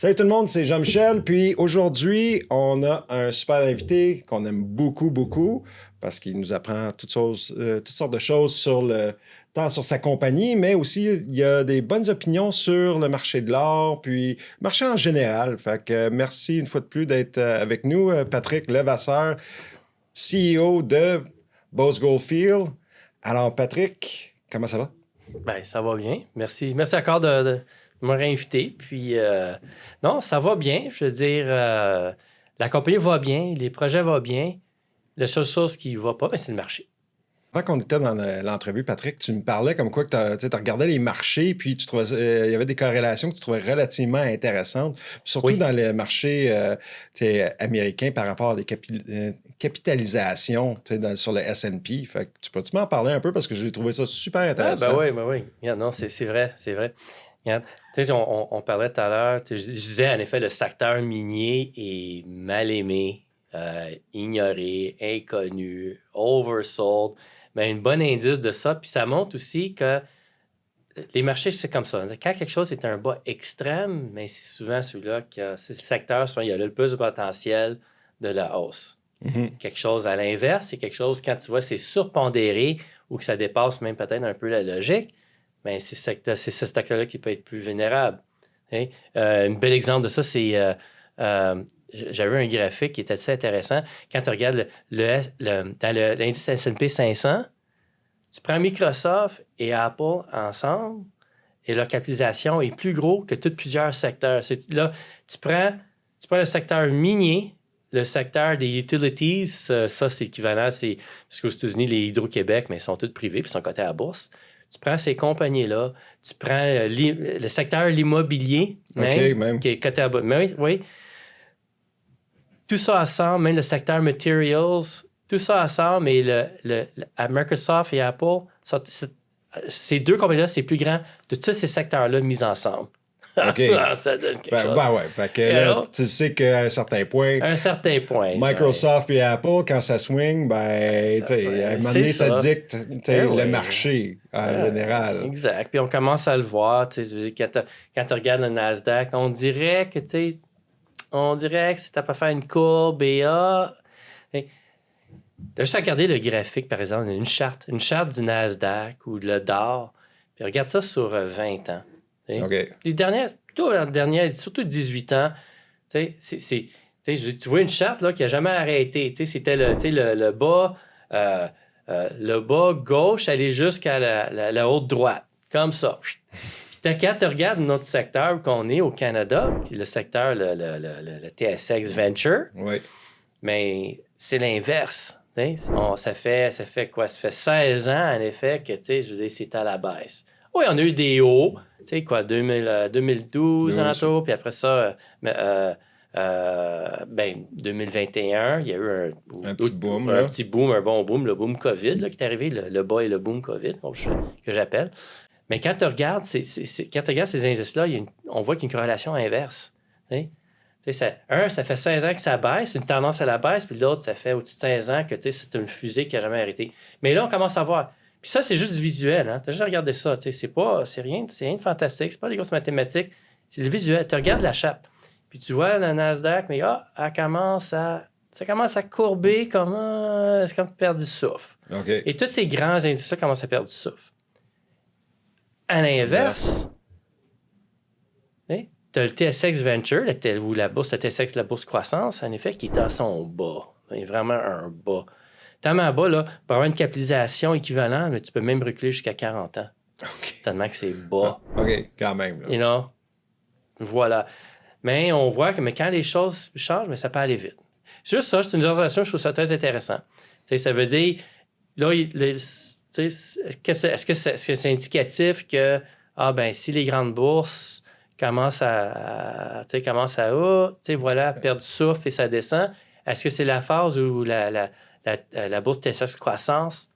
Salut tout le monde, c'est Jean-Michel. Puis aujourd'hui, on a un super invité qu'on aime beaucoup, beaucoup, parce qu'il nous apprend toutes sortes de choses tant sur sa compagnie, mais aussi il y a des bonnes opinions sur le marché de l'art, puis le marché en général. Fait que merci une fois de plus d'être avec nous, Patrick Levasseur, CEO de Bose Goldfield. Alors, Patrick, comment ça va? Ben, ça va bien. Merci. Merci encore de me réinviter. Puis, non, ça va bien. Je veux dire, la compagnie va bien, les projets vont bien. La seule chose qui ne va pas, ben, c'est le marché. Avant qu'on était dans l'entrevue, Patrick, tu me parlais comme quoi que tu regardais les marchés, puis tu trouvais, il y avait des corrélations que tu trouvais relativement intéressantes, puis surtout Oui. dans le marché américain par rapport à des capitalisations sur le S&P. Fait que tu peux-tu m'en parler un peu parce que j'ai trouvé ça super Ah, intéressant. ben oui. Regarde, non, c'est vrai, c'est vrai. Regarde, tu sais, on parlait tout à l'heure, tu sais, je disais en effet, le secteur minier est mal aimé, ignoré, inconnu, oversold. Mais un bon indice de ça. Puis ça montre aussi que les marchés, c'est comme ça. Quand quelque chose est un bas extrême, mais c'est souvent celui-là c'est le secteur, il y a le plus de potentiel de la hausse. Mhm. Quelque chose à l'inverse, c'est quelque chose, quand tu vois, c'est surpondéré ou que ça dépasse même peut-être un peu la logique, mais c'est ce secteur-là qui peut être plus vulnérable. Hein? Un bel exemple de ça, c'est... j'avais un graphique qui était assez intéressant. Quand tu regardes dans l'indice S&P 500, tu prends Microsoft et Apple ensemble et leur capitalisation est plus gros que tous plusieurs secteurs. Là, tu prends le secteur minier, le secteur des utilities, ça c'est équivalent, parce qu'aux États-Unis, les Hydro-Québec, mais ils sont tous privés puis ils sont cotés à la bourse. Tu prends ces compagnies-là, tu prends le secteur l'immobilier, OK, même, même. qui est coté à la bourse. Mais oui, tout ça ensemble, même le secteur materials, tout ça ensemble, et à Microsoft et Apple, ces deux compagnies-là, c'est plus grand de tous ces secteurs-là mis ensemble. OK. Ça donne quelque chose. Ben ouais. Fait que You là, know? tu sais qu'à un certain point, À un certain point. Microsoft et Apple, quand ça swing, ben, tu Ça sais, à un moment c'est donné, ça ça. dicte le Oui. marché en général. Exact. Puis on commence à le voir. Tu sais, je veux dire, quand tu regardes le Nasdaq, on dirait que, tu sais, c'est à peu faire une courbe et juste regarder le graphique, par exemple, une charte du Nasdaq ou le DAR, puis regarde ça sur 20 ans. OK. Les dernières, surtout 18 ans, tu vois une charte là, qui n'a jamais arrêté. C'était le bas, le bas gauche aller jusqu'à la haute droite, comme ça. Puis quand tu regardes notre secteur qu'on est au Canada, le secteur, le TSX Venture, Oui. mais c'est l'inverse. Ça fait quoi? Ça fait 16 ans, en effet, que, je veux dire, c'est à la baisse. Oui, on a eu des hauts, 2012 en retour, puis après ça, 2021, il y a eu Un petit boom, un là. petit boom, un bon boom, le boom COVID là, qui est arrivé, le bas et le boom COVID, que j'appelle. Mais quand tu regardes, quand tu regardes ces indices-là, on voit qu'il y a une corrélation inverse. Ça fait 16 ans que ça baisse, une tendance à la baisse, puis l'autre, ça fait au-dessus de 16 ans que c'est une fusée qui n'a jamais arrêté. Mais là, on commence à voir. Puis ça, c'est juste du visuel. Hein? Tu as juste regardé ça. C'est rien de fantastique. C'est pas des grosses mathématiques. C'est du visuel. Tu regardes la chape. Puis tu vois la Nasdaq, mais ça commence à courber c'est comme perdre du souffle. OK. Et tous ces grands indices-là commencent à perdre du souffle. À l'inverse, tu as le TSX Venture, ou la TSX, la bourse croissance, en effet, qui est à son bas. Vraiment un bas. Tellement bas, là, pour avoir une capitalisation équivalente, mais tu peux même reculer jusqu'à 40 ans. OK. Tellement que c'est bas. OK, quand même. Là. You know? Voilà. Mais on voit que quand les choses changent, mais ça peut aller vite. C'est juste ça, c'est une observation, je trouve ça très intéressant. Ça veut dire, là, est-ce que c'est indicatif que, si les grandes bourses commencent à perdre du souffle et ça descend, est-ce que c'est la phase où la bourse TSX croissance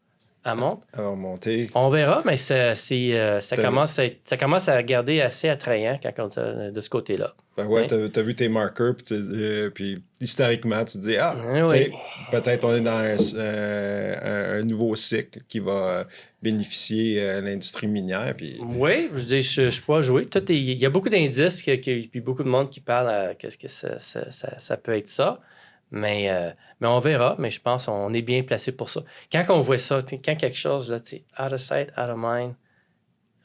elle monte. à remonter. On verra, mais ça T'as- commence à garder assez attrayant quand on dit de ce côté-là. Ben ouais, Oui. t'as vu tes marqueurs, puis historiquement, tu te dis, tu Oui. sais, peut-être on est dans un nouveau cycle qui va bénéficier l'industrie minière. Puis... Oui, je dis, je peux jouer. Il y a beaucoup d'indices, puis beaucoup de monde qui parle à qu'est-ce que ça peut être ça. Mais on verra. Mais je pense qu'on est bien placé pour ça. Quand on voit ça, quand quelque chose, là, out of sight, out of mind,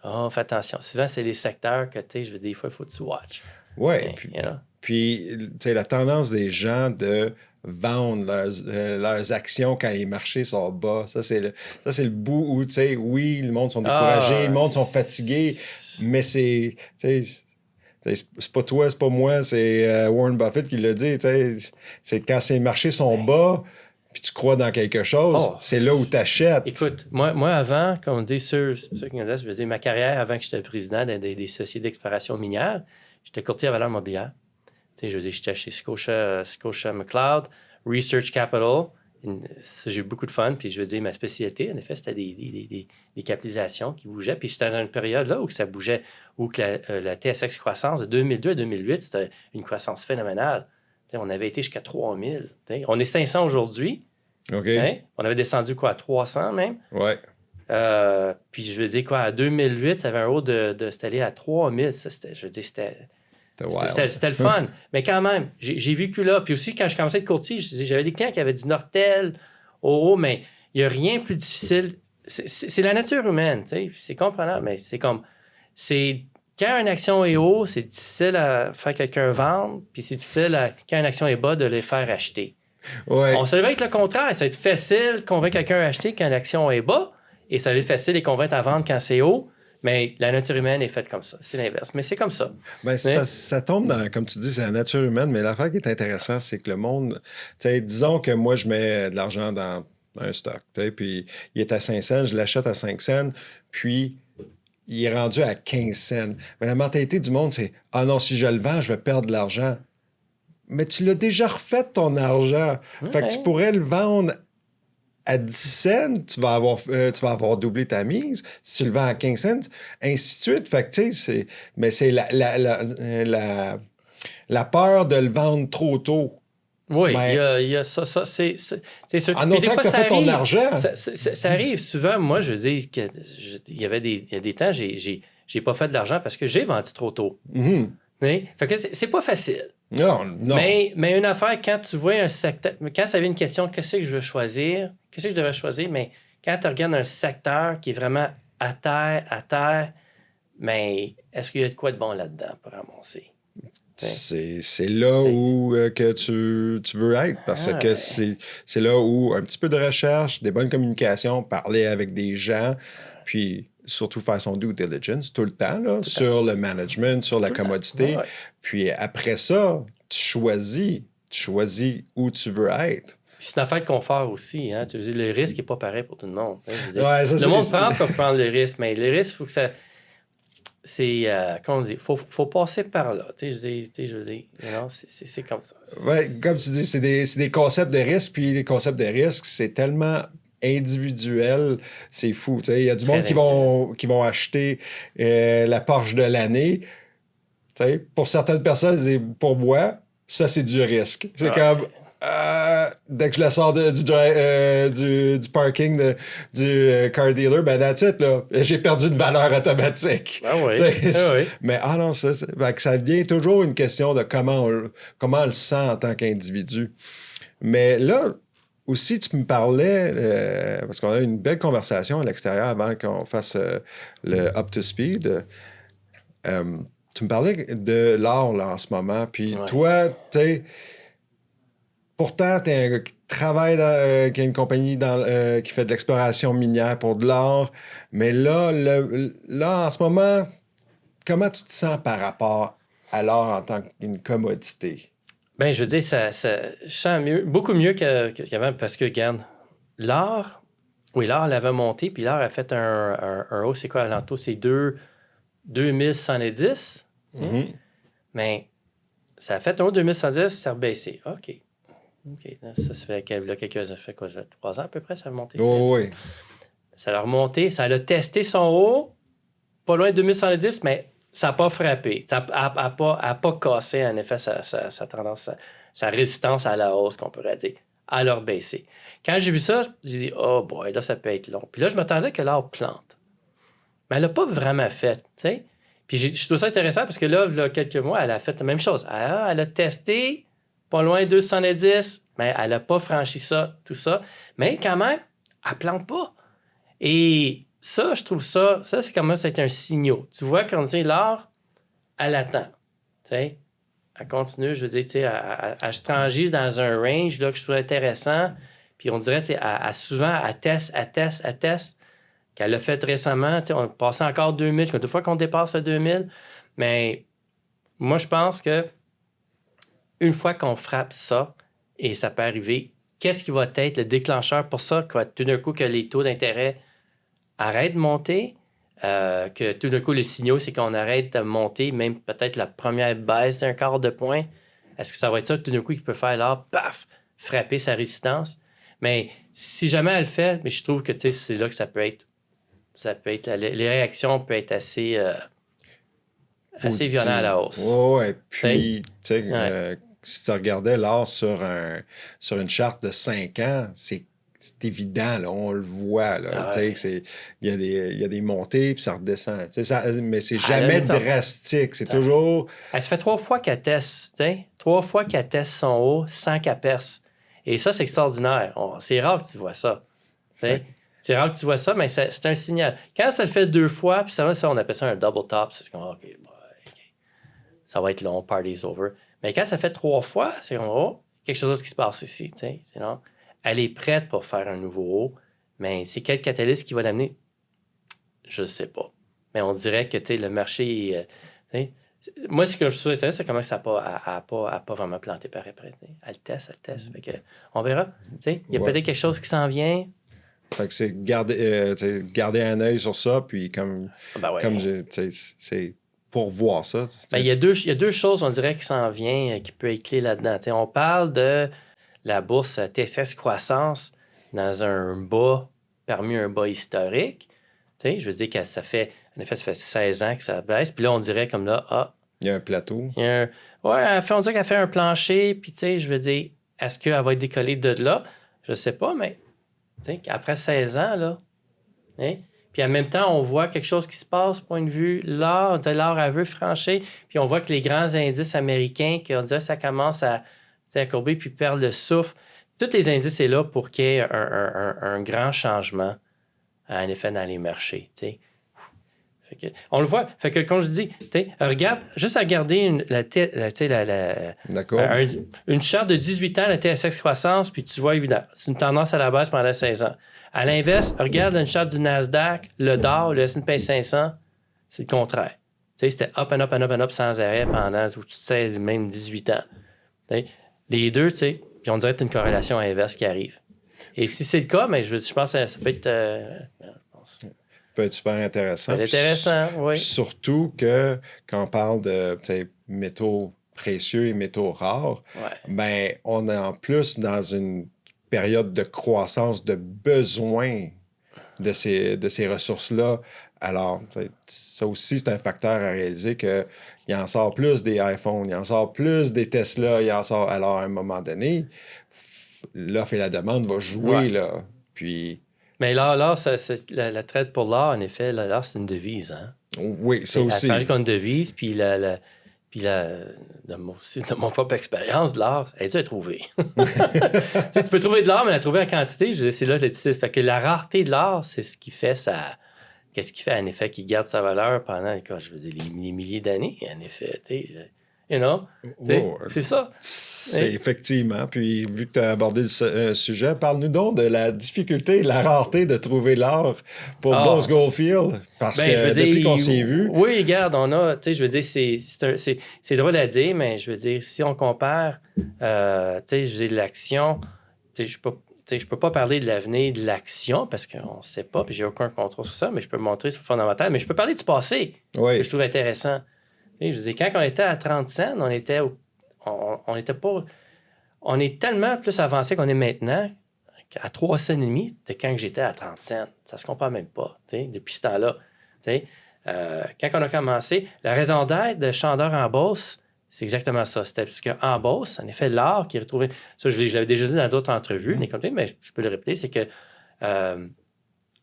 oh, fais attention. Souvent, c'est les secteurs que, je veux dire, des fois, il faut que tu watch. Ouais, Mais, you know. puis tu sais, la tendance des gens de vendre leurs actions quand les marchés sont bas, ça, c'est le bout où, tu sais, oui, le monde sont découragés, le monde sont fatigués, mais tu sais, c'est pas toi, c'est pas moi, c'est Warren Buffett qui l'a dit, tu sais, c'est quand ces marchés sont bas, puis tu crois dans quelque chose, c'est là où tu achètes. Écoute, moi avant, comme on dit, ceux qui nous disent, je veux dire, ma carrière avant que j'étais président des sociétés d'exploration minière, j'étais courtier à valeur mobilière. Tu sais, je veux dire, j'étais chez Scotia McLeod, Research Capital. J'ai eu beaucoup de fun. Puis je veux dire, ma spécialité, en effet, c'était des capitalisations qui bougeaient. Puis j'étais dans une période là où ça bougeait, où que la TSX croissance de 2002 à 2008, c'était une croissance phénoménale. Tu sais, on avait été jusqu'à 3000. Tu sais, on est 500 aujourd'hui. OK. Hein? On avait descendu à 300 même. Ouais. Puis je veux dire, à 2008, ça avait un haut c'était allé à 3000. Ça, je veux dire, c'était le fun. Mais quand même, j'ai vécu là. Puis aussi, quand je commençais à être courtier, j'avais des clients qui avaient du Nortel, mais il n'y a rien de plus difficile. C'est la nature humaine, tu sais. C'est comprenable, mais c'est comme... Quand une action est haut, c'est difficile à faire quelqu'un vendre, puis c'est difficile, quand une action est bas, de les faire acheter. Ouais. On va être le contraire. Ça va être facile de convaincre quelqu'un à acheter quand l'action est bas, et ça va être facile de les convaincre à vendre quand c'est haut. Mais la nature humaine est faite comme ça. C'est l'inverse. Mais c'est comme ça. Ben, ça tombe dans, comme tu dis, c'est la nature humaine, mais l'affaire qui est intéressante, c'est que le monde, tu sais, disons que moi, je mets de l'argent dans un stock, tu sais, puis il est à 5 cents, je l'achète à 5 cents, puis il est rendu à 15 cents. Mais la mentalité du monde, c'est « Ah non, si je le vends, je vais perdre de l'argent. » Mais tu l'as déjà refait, ton argent. Fait que tu pourrais le vendre à 10 cents, tu vas avoir doublé ta mise. Si tu le vends à 15 cents, ainsi de suite. Fait que, tu sais, c'est la peur de le vendre trop tôt. Oui, il y a ça, c'est sûr. En autant que tu as fait ton argent. Ça arrive souvent. Moi, je dis qu'il y avait des temps, j'ai pas fait de l'argent parce que j'ai vendu trop tôt. Mm-hmm. Mais, fait que c'est pas facile. Non. Mais une affaire, quand tu vois un secteur, quand ça vient une question, qu'est-ce que je veux choisir, qu'est-ce que je devrais choisir, mais quand tu regardes un secteur qui est vraiment à terre, mais est-ce qu'il y a de quoi de bon là-dedans pour ramasser? C'est là où que tu veux être, parce que c'est là où un petit peu de recherche, des bonnes communications, parler avec des gens, puis surtout faire son due diligence tout le temps, là, sur le management, sur la commodité. Ouais. Puis après ça, tu choisis où tu veux être. Puis c'est une affaire de confort aussi. Hein? Tu veux dire, le risque n'est pas pareil pour tout le monde. Hein? Le monde pense qu'on peut prendre le risque, mais le risque, il faut que ça... C'est, comment on dit, faut passer par là. Je veux dire, non, c'est comme ça. Ouais, comme tu dis, c'est des concepts de risque, puis les concepts de risque, c'est tellement individuel, c'est fou. Il y a du monde qui vont acheter la Porsche de l'année. Pour certaines personnes, pour moi, ça, c'est du risque. C'est comme... dès que je la sors du parking du car dealer, ben that's it, là. J'ai perdu une valeur automatique. Ah oui. Mais non, ça devient toujours une question de comment on le sent en tant qu'individu. Mais là, aussi, tu me parlais, parce qu'on a eu une belle conversation à l'extérieur avant qu'on fasse le Up to Speed. Tu me parlais de l'or là, en ce moment. Puis toi, pourtant, tu travailles dans une compagnie qui fait de l'exploration minière pour de l'or. Mais là, en ce moment, comment tu te sens par rapport à l'or en tant qu'une commodité? Bien, je veux dire, je sens beaucoup mieux qu'avant parce que, regarde, l'or l'avait monté, puis l'or a fait un haut, c'est quoi, alentour? C'est 2110. Mm-hmm. Mais ça a fait un haut 2110, ça a rebaissé. OK. Ça fait quelques... Ça fait quoi, 3 ans à peu près, ça a monté? Oh, oui. ça l'a remonté, ça l'a testé son haut, pas loin de 2110, mais ça n'a pas frappé. Ça n'a pas cassé, en effet, sa tendance, sa résistance à la hausse, qu'on pourrait dire, à leur baisser. Quand j'ai vu ça, j'ai dit, oh boy, là, ça peut être long. Puis là, je m'attendais que l'or plante. Mais elle l'a pas vraiment fait, tu sais. Puis je trouve ça intéressant parce que là, il y a quelques mois, elle a fait la même chose. Elle a testé, pas loin de 210, mais elle n'a pas franchi ça, tout ça. Mais quand même, elle ne plante pas. Et ça, je trouve ça c'est comme ça, c'est un signal. Tu vois, quand on dit l'or, elle attend. Tu sais, elle continue, je veux dire, tu sais, elle se transige dans un range là, que je trouve intéressant. Puis on dirait, tu sais, souvent, elle teste. Qu'elle l'a fait récemment, tu sais, on passait encore 2000, deux fois qu'on dépasse le 2000. Mais moi, je pense que une fois qu'on frappe ça, et ça peut arriver, qu'est-ce qui va être le déclencheur pour ça, que tout d'un coup, que les taux d'intérêt arrêtent de monter, que tout d'un coup, le signal, c'est qu'on arrête de monter, même peut-être la première baisse d'un quart de point. Est-ce que ça va être ça, tout d'un coup, qui peut faire là, paf, frapper sa résistance? Mais si jamais elle le fait, mais je trouve que c'est là que ça peut être, les réactions peuvent être assez violentes à la hausse. Ouais, puis, tu sais, si tu regardais l'or sur une charte de 5 ans, c'est évident, là, on le voit. Là, il y a des montées, puis ça redescend. Mais c'est jamais drastique. C'est toujours... Ça fait 3 fois qu'elle teste. 3 fois qu'elle teste son haut sans qu'elle perce. Et ça, c'est extraordinaire. C'est rare que tu vois ça. C'est rare que tu vois ça, mais c'est un signal. Quand ça le fait 2 fois, puis ça, on appelle ça un double top, c'est comme, OK, ça va être long, party's over. Mais quand ça fait 3 fois, c'est comme, quelque chose qui se passe ici. Sinon, elle est prête pour faire un nouveau haut, mais c'est quel catalyste qui va l'amener? Je ne sais pas. Mais on dirait que le marché... moi, ce que je trouve intéressant, c'est comment ça n'a pas vraiment planté par après. Elle teste. Fait que, on verra. Il y a peut-être quelque chose qui s'en vient. Fait que c'est garder un œil sur ça, puis c'est pour voir ça. Il y a deux choses, on dirait, qui s'en vient, qui peut être clé là-dedans. On parle de la bourse TSX Croissance dans un bas, parmi un bas historique. Je veux dire que ça fait 16 ans que ça baisse. Puis là, on dirait comme là, il y a un plateau. On dirait qu'elle fait un plancher. Puis, je veux dire, est-ce qu'elle va être décollée de là? Je ne sais pas, mais après 16 ans, là, puis en même temps, on voit quelque chose qui se passe, point de vue l'or. On dirait l'or, elle veut franchir. Puis on voit que les grands indices américains, on dirait ça commence à courber puis perdre le souffle. Tous les indices sont là pour qu'il y ait un grand changement, en effet, dans les marchés. On le voit. Fait que, comme je dis, regarde, juste à regarder une charte de 18 ans, la TSX Croissance, puis tu vois, évidemment, c'est une tendance à la baisse pendant 16 ans. À l'inverse, regarde une charte du Nasdaq, le Dow, le S&P 500, c'est le contraire. C'était up and up and up and up sans arrêt pendant 16, même 18 ans. Les deux, puis on dirait que c'est une corrélation inverse qui arrive. Et si c'est le cas, mais je pense que ça peut être... peut être super intéressant. C'est intéressant, oui. Surtout que quand on parle de métaux précieux et métaux rares, ben, on est en plus dans une période de croissance, de besoin de ces ressources-là. Alors, ça aussi, c'est un facteur à réaliser qu'il en sort plus des iPhones, il en sort plus des Tesla, il en sort... Alors, à un moment donné, l'offre et la demande vont jouer, là. Puis... Mais là la traite pour l'or, en effet, l'or, c'est une devise. Hein? Oui, ça aussi. Elle comme une devise, puis de mon propre expérience, de l'or, elle est dure à trouver. Tu peux trouver de l'or, mais la trouver en quantité, c'est là le titre. Fait que la rareté de l'or, c'est ce qui fait qu'est-ce qui fait, en effet, qu'il garde sa valeur pendant, je veux dire, les milliers d'années, en effet. C'est ça. C'est effectivement. Puis, vu que tu as abordé le sujet, parle-nous donc de la difficulté, la rareté de trouver l'or pour Bose Goldfield. Parce que depuis qu'on s'est vu... Oui, regarde, on a... Je veux dire, c'est drôle à dire, mais je veux dire, si on compare, j'ai l'action... Je peux pas parler de l'avenir de l'action parce qu'on ne sait pas, puis j'ai aucun contrôle sur ça, mais je peux montrer sur le fondamental. Mais je peux parler du passé, que je trouve intéressant. Je veux dire, quand on était à 30 cents, on était pas... On est tellement plus avancé qu'on est maintenant à 3 cents et demi de quand j'étais à 30 cents. Ça se compare même pas, depuis ce temps-là. Quand on a commencé, la raison d'être de Chandeur en Beauce, c'est exactement ça. C'était parce qu'en Beauce, en effet, l'art qui est retrouvé... Ça, je l'avais déjà dit dans d'autres entrevues, mais je peux le répéter, c'est que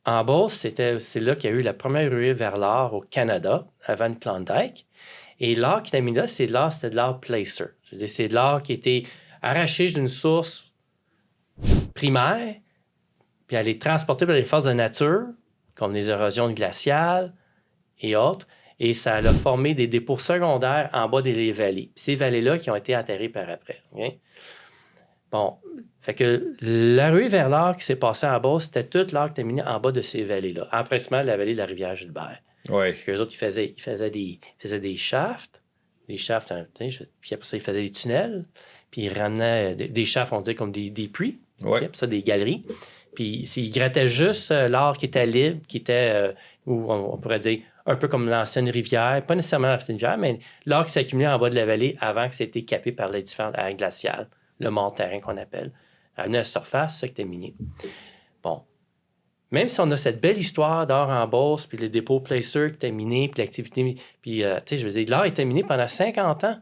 en Beauce, c'est là qu'il y a eu la première ruée vers l'art au Canada, avant le Klondike. Et l'art qui était mis là, c'était de l'art placer. C'est de l'art qui était arraché d'une source primaire, puis elle est transportée par les forces de nature, comme les érosions glaciales et autres, et ça a formé des dépôts secondaires en bas des vallées. Puis ces vallées-là qui ont été enterrées par après. Okay? Bon, fait que la ruée vers l'art qui s'est passée en bas, c'était tout l'art qui était miné en bas de ces vallées-là, empressement de la vallée de la rivière Gilbert. Oui. Puis eux autres, ils faisaient des shafts, puis après ça, ils faisaient des tunnels, puis ils ramenaient des shafts, on dirait comme des puits, Ouais. puis ça, des galeries. Puis ils grattaient juste l'art qui était libre, qui était, ou on pourrait dire, un peu comme l'ancienne rivière, pas nécessairement l'ancienne rivière, mais l'art qui s'accumulait en bas de la vallée avant que ça ait été capé par les différentes aires glaciales, le monts-terrain qu'on appelle. Elle venait à la surface, ça qui était miné. Bon. Même si on a cette belle histoire d'art en Beauce, puis le dépôt Placer qui était miné, puis l'activité, puis, je veux dire, l'art était miné pendant 50 ans.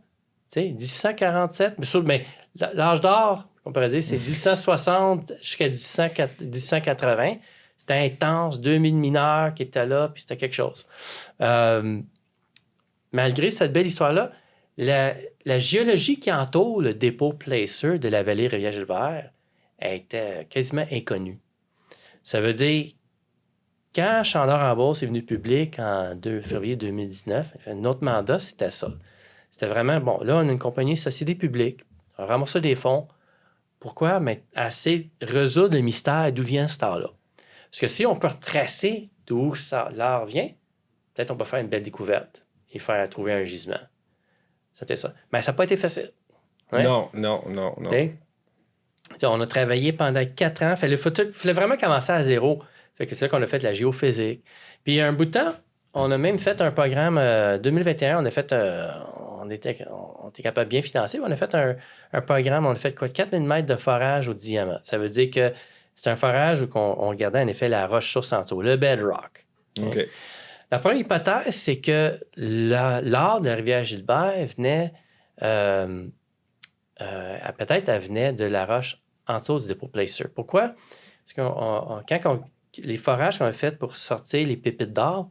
1847, mais l'âge d'or, on pourrait dire, c'est 1860 jusqu'à 1880. C'était intense, 2000 mineurs qui étaient là, puis c'était quelque chose. Malgré cette belle histoire-là, la géologie qui entoure le dépôt Placer de la vallée Rivière-Gilbert était quasiment inconnue. Ça veut dire, quand Chandeur en Beauce est venu public en février 2019, il fait un autre mandat, c'était ça. C'était vraiment, bon, là, on a une compagnie société publique, on ramasse des fonds. Pourquoi? Mais assez résoudre le mystère d'où vient cet art-là. Parce que si on peut retracer d'où l'art vient, peut-être on peut faire une belle découverte et faire trouver un gisement. C'était ça. Mais ça n'a pas été facile. Ouais? Non. Okay? On a travaillé pendant 4 ans. Il fallait vraiment commencer à zéro. Fait que c'est là qu'on a fait la géophysique. Puis, un bout de temps, on a même fait un programme 2021. On était capable de bien financer. On a fait un programme, on a fait 4000 mètres de forage au diamant. Ça veut dire que c'est un forage où on regardait en effet la roche source en dessous, le bedrock. OK. La première hypothèse, c'est que l'art de la rivière Gilbert venait... peut-être elle venait de la roche en dessous du dépôt Placer. Pourquoi? Parce que les forages qu'on a fait pour sortir les pépites d'or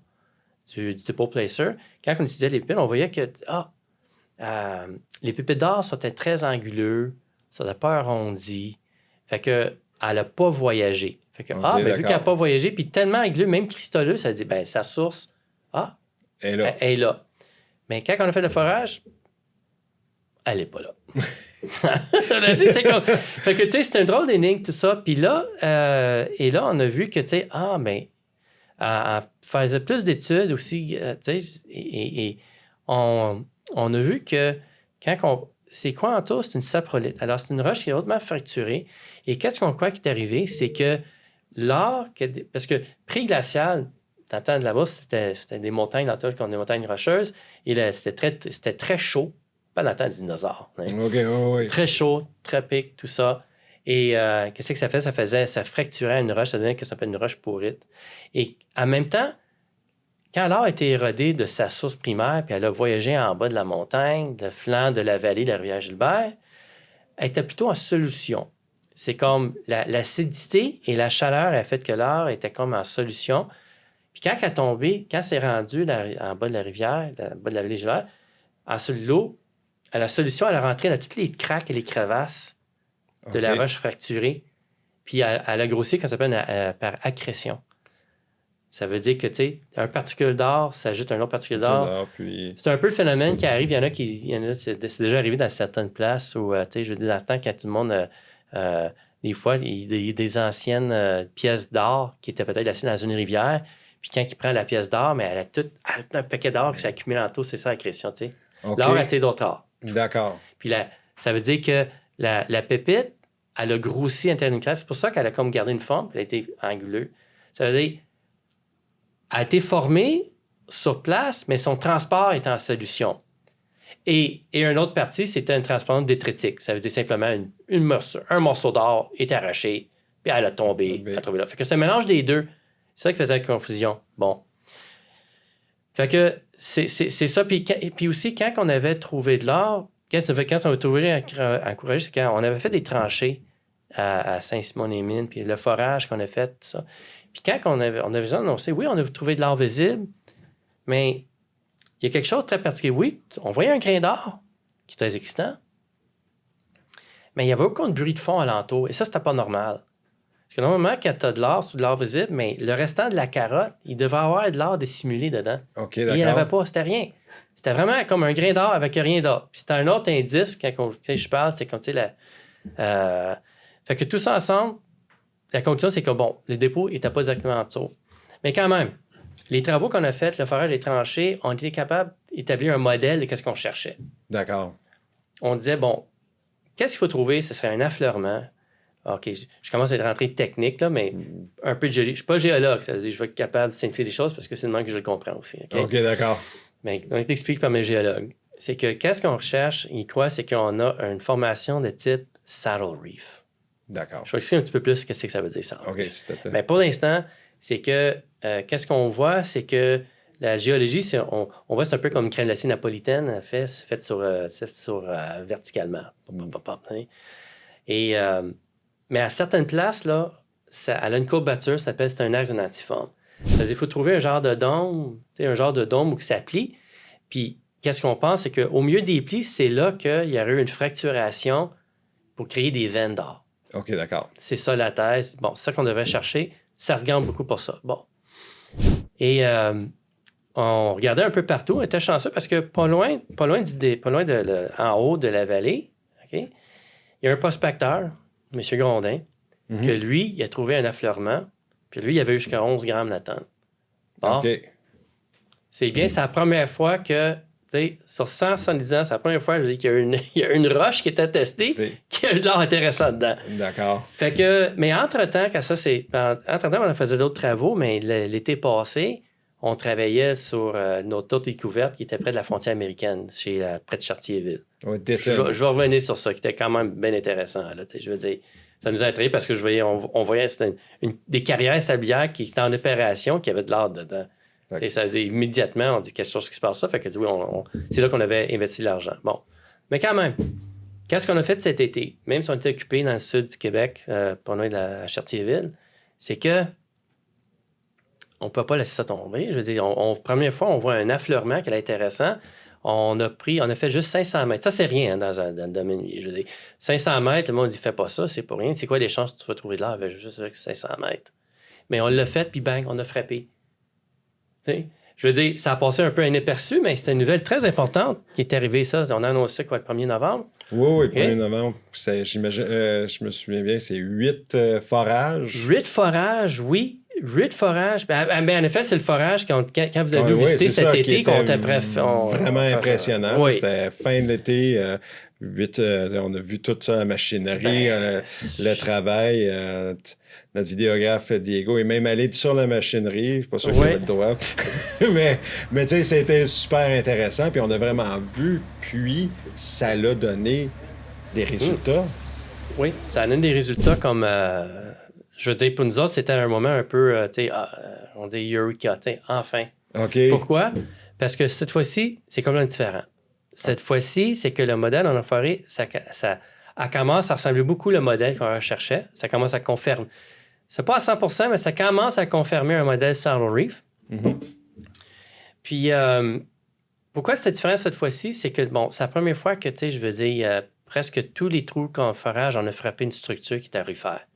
du dépôt Placer, quand on utilisait les pépites, on voyait que les pépites d'or étaient très anguleux, ça n'était pas arrondi. Fait que elle n'a pas voyagé. Fait que, vu qu'elle n'a pas voyagé, puis tellement anguleux, même cristalleux, ça dit, sa source, elle est là. Mais quand on a fait le forage, elle n'est pas là. C'est comme... Fait que, c'est un drôle d'énigme, tout ça. Puis là, on a vu que, elle faisait plus d'études aussi, et on a vu que c'est quoi en tout? C'est une saprolite. Alors, c'est une roche qui est hautement fracturée. Et qu'est-ce qu'on croit qui est arrivé? C'est que parce que pré-glacial, dans le temps de la Beauce, c'était des montagnes, dans le temps, des montagnes rocheuses, et c'était très chaud. Pas dans le temps des dinosaures. Hein. OK, oui. Très chaud, tropique, tout ça. Et qu'est-ce que ça fait? Ça fracturait une roche, ça donnait ce qu'on s'appelle une roche pourrite. Et en même temps, quand l'art a été érodé de sa source primaire, puis elle a voyagé en bas de la montagne, le flanc de la vallée de la rivière Gilbert, elle était plutôt en solution. C'est comme l'acidité et la chaleur a fait que l'art était comme en solution. Puis quand elle est tombée, quand c'est rendu en bas de la rivière, en bas de la vallée Gilbert, en dessous de l'eau, la solution, elle a rentré dans toutes les craques et les crevasses de la roche fracturée. Puis elle a grossi, qu'on s'appelle par accrétion. Ça veut dire que, un particule d'or s'ajoute à un autre particule d'or. Puis... C'est un peu le phénomène qui arrive. C'est déjà arrivé dans certaines places où, je veux dire, dans le temps, quand tout le monde, des fois, il y a des anciennes pièces d'or qui étaient peut-être assises dans une rivière. Puis quand il prend la pièce d'or, mais elle a tout un paquet d'or qui s'accumule en tout. C'est ça, l'accrétion, tu sais. Okay. L'or attire d'autres or. D'accord. Puis ça veut dire que la pépite, elle a grossi à l'intérieur d'une classe. C'est pour ça qu'elle a comme gardé une forme, puis elle a été anguleuse. Ça veut dire elle a été formée sur place, mais son transport est en solution. Et une autre partie, c'était une transparence détritique. Ça veut dire simplement un morceau d'or est arraché, puis elle a tombé, elle a trouvé là. Fait que c'est un mélange des deux. C'est ça qui faisait la confusion. Bon. Fait que c'est ça. Puis aussi, quand on avait trouvé de l'or, quand on avait trouvé encouragé, c'est quand on avait fait des tranchées à Saint-Simon-les-Mines, puis le forage qu'on a fait, tout ça. Puis quand on avait annoncé, oui, on a trouvé de l'or visible, mais il y a quelque chose de très particulier. Oui, on voyait un grain d'or qui est très excitant, mais il n'y avait aucun bruit de fond alentour. Et ça, c'était pas normal. Parce que normalement, quand tu as de l'or, c'est de l'or visible, mais le restant de la carotte, il devait avoir de l'or dissimulé dedans. OK, Et d'accord. il n'y en avait pas, c'était rien. C'était vraiment comme un grain d'or avec rien d'or. Puis c'était un autre indice, quand je parle, c'est comme, tu sais, fait que tout ça ensemble, la conclusion, c'est que, bon, le dépôt n'était pas exactement en dessous. Mais quand même, les travaux qu'on a faits, le forage des tranchées, on était capable d'établir un modèle de ce qu'on cherchait. D'accord. On disait, bon, qu'est-ce qu'il faut trouver? Ce serait un affleurement. OK, je commence à être rentré technique, là, mais un peu de géologie. Je ne suis pas géologue, ça veut dire que je vais être capable de simplifier les choses parce que c'est le même que je le comprends aussi. OK, d'accord. Mais on explique par mes géologues. C'est que qu'est-ce qu'on recherche, ils croient, c'est qu'on a une formation de type saddle reef. D'accord. Je vais expliquer un petit peu plus ce que c'est que ça veut dire, saddle OK, reef. s'il te plaît. Mais pour l'instant, c'est que qu'est-ce qu'on voit, c'est que la géologie, on voit c'est un peu comme une crème glacée napolitaine faite sur verticalement. Hein. Et, mais à certaines places, là, elle a une courbature, ça s'appelle, c'est un axe de natiforme. C'est-à-dire qu'il faut trouver un genre de dôme où ça plie. Puis, qu'est-ce qu'on pense, c'est qu'au milieu des plis, c'est là qu'il y aurait eu une fracturation pour créer des veines d'or. OK, d'accord. C'est ça la thèse. Bon, c'est ça qu'on devrait chercher. Ça regarde beaucoup pour ça. Bon. Et on regardait un peu partout. On était chanceux parce que pas loin en haut de la vallée, okay, il y a un prospecteur, M. Grondin, que lui, il a trouvé un affleurement. Puis lui, il avait eu jusqu'à 11 grammes là-dedans. Bon. OK. C'est bien, c'est la première fois que, tu sais, sur 170 ans, c'est la première fois qu'il y a une roche qui était testée qui a de l'or intéressant dedans. D'accord. Fait que, mais entre-temps, on faisait d'autres travaux, mais l'été passé, on travaillait sur notre autre découverte qui était près de la frontière américaine, près de Chartierville. Ouais, je vais revenir sur ça, qui était quand même bien intéressant. Là, je veux dire, ça nous a attiré parce que on voyait des carrières sablières qui étaient en opération, qui avaient de l'or dedans. Ça veut dire, immédiatement, on dit quelque chose qui se passe ça. Fait que oui, c'est là qu'on avait investi l'argent. Bon. Mais quand même, qu'est-ce qu'on a fait cet été? Même si on était occupé dans le sud du Québec, pas loin de la Chartierville, c'est que on ne peut pas laisser ça tomber. Je veux dire, première fois, on voit un affleurement qui est intéressant. On a fait juste 500 mètres. Ça, c'est rien dans le domaine. Je veux dire, 500 mètres, le monde dit, fais pas ça, c'est pour rien. C'est quoi les chances que tu vas trouver de l'or avec juste 500 mètres? Mais on l'a fait, puis bang, on a frappé. T'sais? Je veux dire, ça a passé un peu inaperçu, mais c'était une nouvelle très importante qui est arrivée, ça. On a annoncé quoi, le 1er novembre? Oui, le 1er novembre. J'imagine, je me souviens bien, c'est 8 forages. 8 forages, oui. 8 forages. Ben, en effet, c'est le forage quand vous avez visité cet été qu'on t'a vraiment impressionnant. Oui. C'était fin de l'été. 8, on a vu toute ça, la machinerie, le travail. Notre vidéographe Diego est même allé sur la machinerie. Je suis pas sûr qu'il avait le droit. mais tu sais, c'était super intéressant. Puis on a vraiment vu. Puis ça l'a donné des résultats. Oui, ça a donné des résultats comme... je veux dire, pour nous autres, c'était un moment un peu, on dit Eureka, enfin. OK. Pourquoi? Parce que cette fois-ci, c'est complètement différent. Cette fois-ci, c'est que le modèle en enfoiré, ça commence à ressembler beaucoup au modèle qu'on recherchait. Ça commence à confirmer. C'est pas à 100%, mais ça commence à confirmer un modèle saddle reef. Mm-hmm. Puis, pourquoi c'était différent cette fois-ci? C'est que, bon, c'est la première fois que, je veux dire, presque tous les trous qu'on forage, on a frappé une structure qui était aurifère.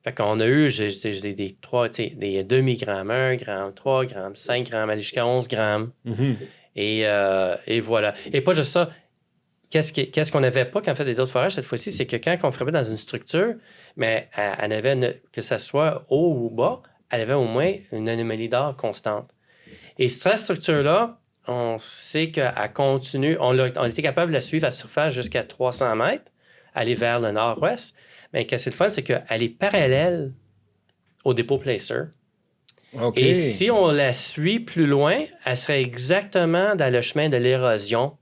Fait qu'on a eu des demi-grammes, 1 gramme, 3 grammes, 5 grammes, aller jusqu'à 11 grammes. Mm-hmm. Et voilà. Et pas juste ça. Qu'est-ce qu'on n'avait pas quand on fait des autres forages cette fois-ci, c'est que quand on frappait dans une structure, mais elle avait, que ça soit haut ou bas, elle avait au moins une anomalie d'or constante. Et cette structure-là, on sait qu'elle continue, on était capable de la suivre à la surface jusqu'à 300 mètres, aller vers le nord-ouest. Mais qu'est-ce qui est le fun, c'est qu'elle est parallèle au dépôt Placer. Okay. Et si on la suit plus loin, elle serait exactement dans le chemin de l'érosion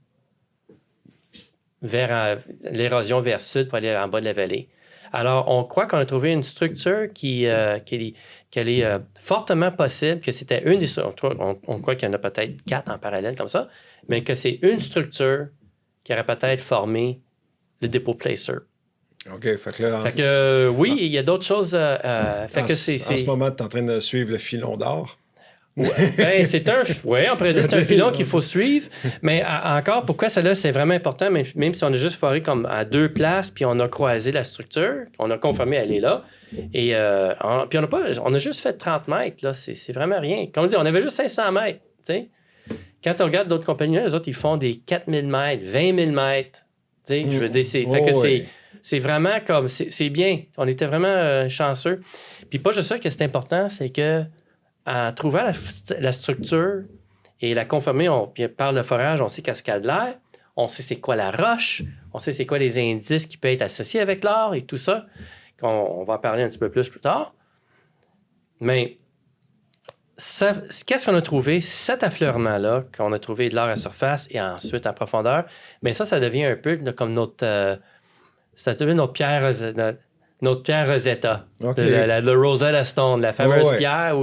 vers sud pour aller en bas de la vallée. Alors, on croit qu'on a trouvé une structure qu'elle est fortement possible, que c'était une des... On croit qu'il y en a peut-être 4 en parallèle comme ça, mais que c'est une structure qui aurait peut-être formé le dépôt placer. OK, fait que là... Fait que, oui, il y a d'autres choses... fait que c'est... En ce moment, tu es en train de suivre le filon d'or. Ben, on pourrait dire que c'est un filon qu'il faut suivre, mais encore, pourquoi celle-là, c'est vraiment important, même si on a juste foré comme à 2 places, puis on a croisé la structure, on a confirmé elle est là, et puis on a juste fait 30 mètres, là, c'est vraiment rien. Comme on dit, on avait juste 500 mètres, tu sais. Quand on regarde d'autres compagnies, les autres, ils font des 4000 mètres, 20 000 mètres, tu sais, je veux dire, c'est vraiment comme, c'est bien, on était vraiment chanceux. Puis pas juste ça que c'est important, c'est que en trouvant la structure et la confirmer, puis par le forage, on sait cascade l'air, on sait c'est quoi la roche, on sait c'est quoi les indices qui peuvent être associés avec l'or et tout ça. On va en parler un petit peu plus tard. Mais qu'est-ce qu'on a trouvé? Cet affleurement-là, qu'on a trouvé de l'or à surface et ensuite en profondeur, bien ça devient un peu comme notre pierre... Notre pierre Rosetta, okay. le Rosetta Stone, la fameuse pierre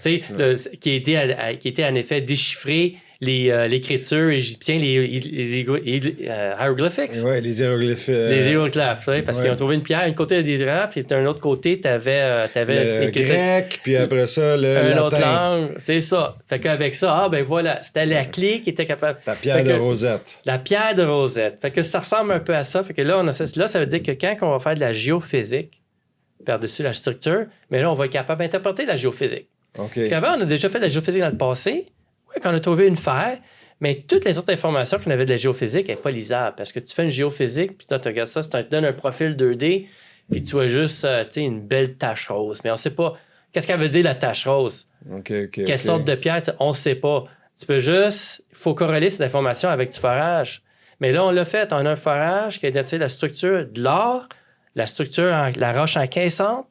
qui était en effet déchiffré l'écriture égyptienne, les hiéroglyphiques. Oui, les hiéroglyphes. Les hiéroglyphes, parce qu'ils ont trouvé une pierre, une côté des hiéroglyphes, puis d'un autre côté, tu avais le grec, puis après ça, le latin. Autre langue, c'est ça. Fait qu'avec ça, ben voilà, c'était la clé qui était capable... La pierre de Rosette. La pierre de Rosette. Fait que ça ressemble un peu à ça. Fait que là, ça veut dire que quand on va faire de la géophysique par-dessus la structure, mais là, on va être capable d'interpréter la géophysique. Okay. Parce qu'avant, on a déjà fait de la géophysique dans le passé, quand on a trouvé une fer, mais toutes les autres informations qu'on avait de la géophysique n'est pas lisable. Parce que tu fais une géophysique, puis toi, tu regardes ça, ça te donne un profil 2D, puis tu vois juste une belle tache rose. Mais on ne sait pas. Qu'est-ce qu'elle veut dire, la tache rose? Quelle sorte de pierre? On ne sait pas. Tu peux juste... Il faut corréler cette information avec du forage. Mais là, on l'a fait. On a un forage qui a identifié la structure de l'or, la structure, la roche encaissante,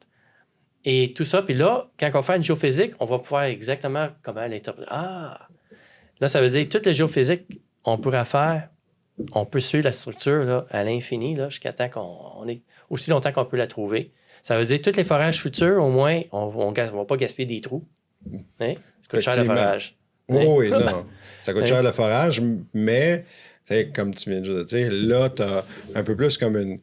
et tout ça. Puis là, quand on fait une géophysique, on va pouvoir exactement comment l'interpréter. Là, ça veut dire que toutes les géophysiques, on pourra faire, on peut suivre la structure là, à l'infini, là, jusqu'à temps qu'on est aussi longtemps qu'on peut la trouver. Ça veut dire que tous les forages futurs, au moins, on ne va pas gaspiller des trous. Hein? Ça coûte cher le forage. Oui, non. Ça coûte cher le forage, mais comme tu viens de dire, là, tu as un peu plus comme une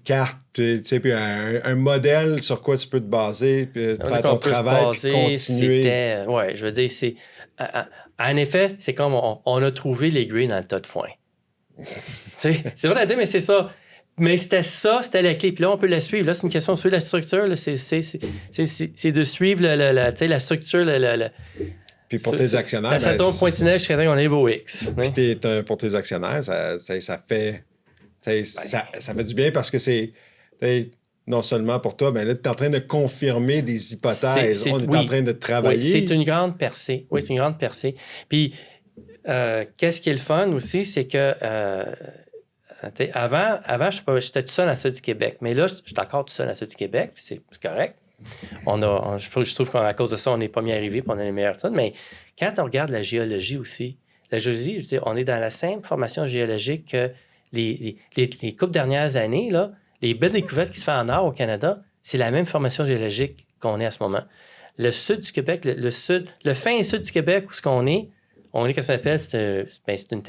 carte, puis un modèle sur quoi tu peux te baser, puis faire ton travail, puis continuer. Oui, je veux dire, c'est... En effet, c'est comme on a trouvé l'aiguille dans le tas de foin. C'est vrai à dire, mais c'est ça. Mais c'était la clé. Puis là, on peut la suivre. Là, c'est une question de suivre la structure. Là, c'est de suivre la structure. Puis pour tes actionnaires... La Saturne Pointinelle, je dirais qu'on est beau X. Puis pour tes actionnaires, ça fait... Ça fait du bien parce que c'est non seulement pour toi, mais là, tu es en train de confirmer des hypothèses. On est en train de travailler. Oui, c'est une grande percée. Oui, c'est une grande percée. Puis, qu'est-ce qui est le fun aussi, c'est que avant j'étais tout seul à ça du Québec. Mais là, je suis encore tout seul à ça du Québec. C'est correct. Je trouve qu'à cause de ça, on n'est pas mieux arrivé, puis on a les meilleures tonnes. Mais quand on regarde la géologie aussi, la géologie, je veux dire, on est dans la simple formation géologique que les coupes dernières années, là, les belles découvertes qui se font en or au Canada, c'est la même formation géologique qu'on est à ce moment. Le sud du Québec, le fin sud du Québec, où ce qu'on est, qu'est-ce que ça s'appelle? C'est une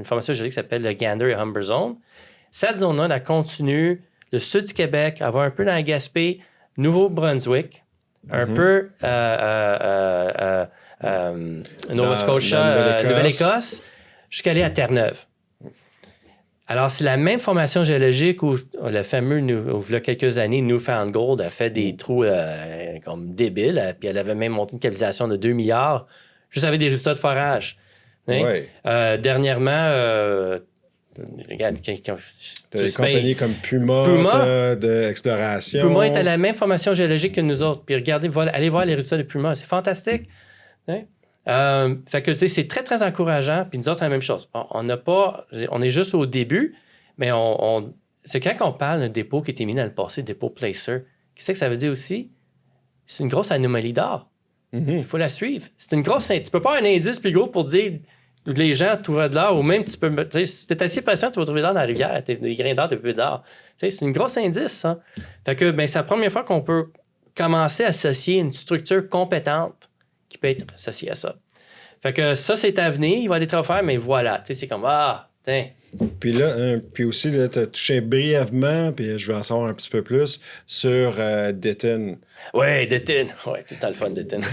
formation géologique qui s'appelle le Gander et Humber Zone. Cette zone-là, elle continue le sud du Québec, elle va un peu dans la Gaspé, Nouveau-Brunswick, un peu Nova Scotia, Nouvelle-Écosse, jusqu'à aller à Terre-Neuve. Alors, c'est la même formation géologique où le fameux, il y a quelques années, Newfoundland a fait des trous comme débiles, puis elle avait même monté une capitalisation de 2 milliards, juste avec des résultats de forage. Hein? Ouais. Dernièrement, regarde, t'as des compagnies comme Puma d'exploration. Puma est à la même formation géologique que nous autres. Puis regardez, allez voir les résultats de Puma. C'est fantastique. Hein? Fait que c'est très, très encourageant. Puis nous autres, c'est la même chose. On est juste au début, mais c'est quand on parle d'un dépôt qui a été mis dans le passé, dépôt placer. Qu'est-ce que ça veut dire aussi? C'est une grosse anomalie d'or. Il faut la suivre. C'est une grosse... Tu peux pas avoir un indice plus gros pour dire les gens trouvent de l'or, ou même tu peux... Tu sais, si t'es assez patient, tu vas trouver de l'or dans la rivière. Des grains d'or, des peu d'or. Tu sais, c'est une grosse indice, ça. Fait que, ben, c'est la première fois qu'on peut commencer à associer une structure compétente qui peut être associée à ça. Fait que ça, c'est à venir. Il va y avoir des travaux à faire, mais voilà. Tu sais, c'est comme, tiens. Puis là, puis aussi, tu as touché brièvement, puis je veux en savoir un petit peu plus, sur Détine. Oui, Détine. Oui, tout le temps le fun, Détine.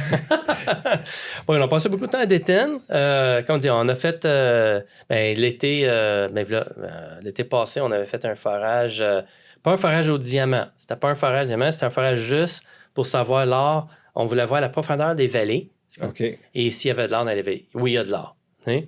Oui, on a passé beaucoup de temps à Détine. Comme on dit, on a fait l'été passé, on avait fait un forage, pas un forage au diamant. C'était pas un forage au diamant, c'était un forage juste pour savoir l'or. On voulait voir la profondeur des vallées. OK. Et s'il y avait de l'or dans les vallées. Oui, il y a de l'or. Hein?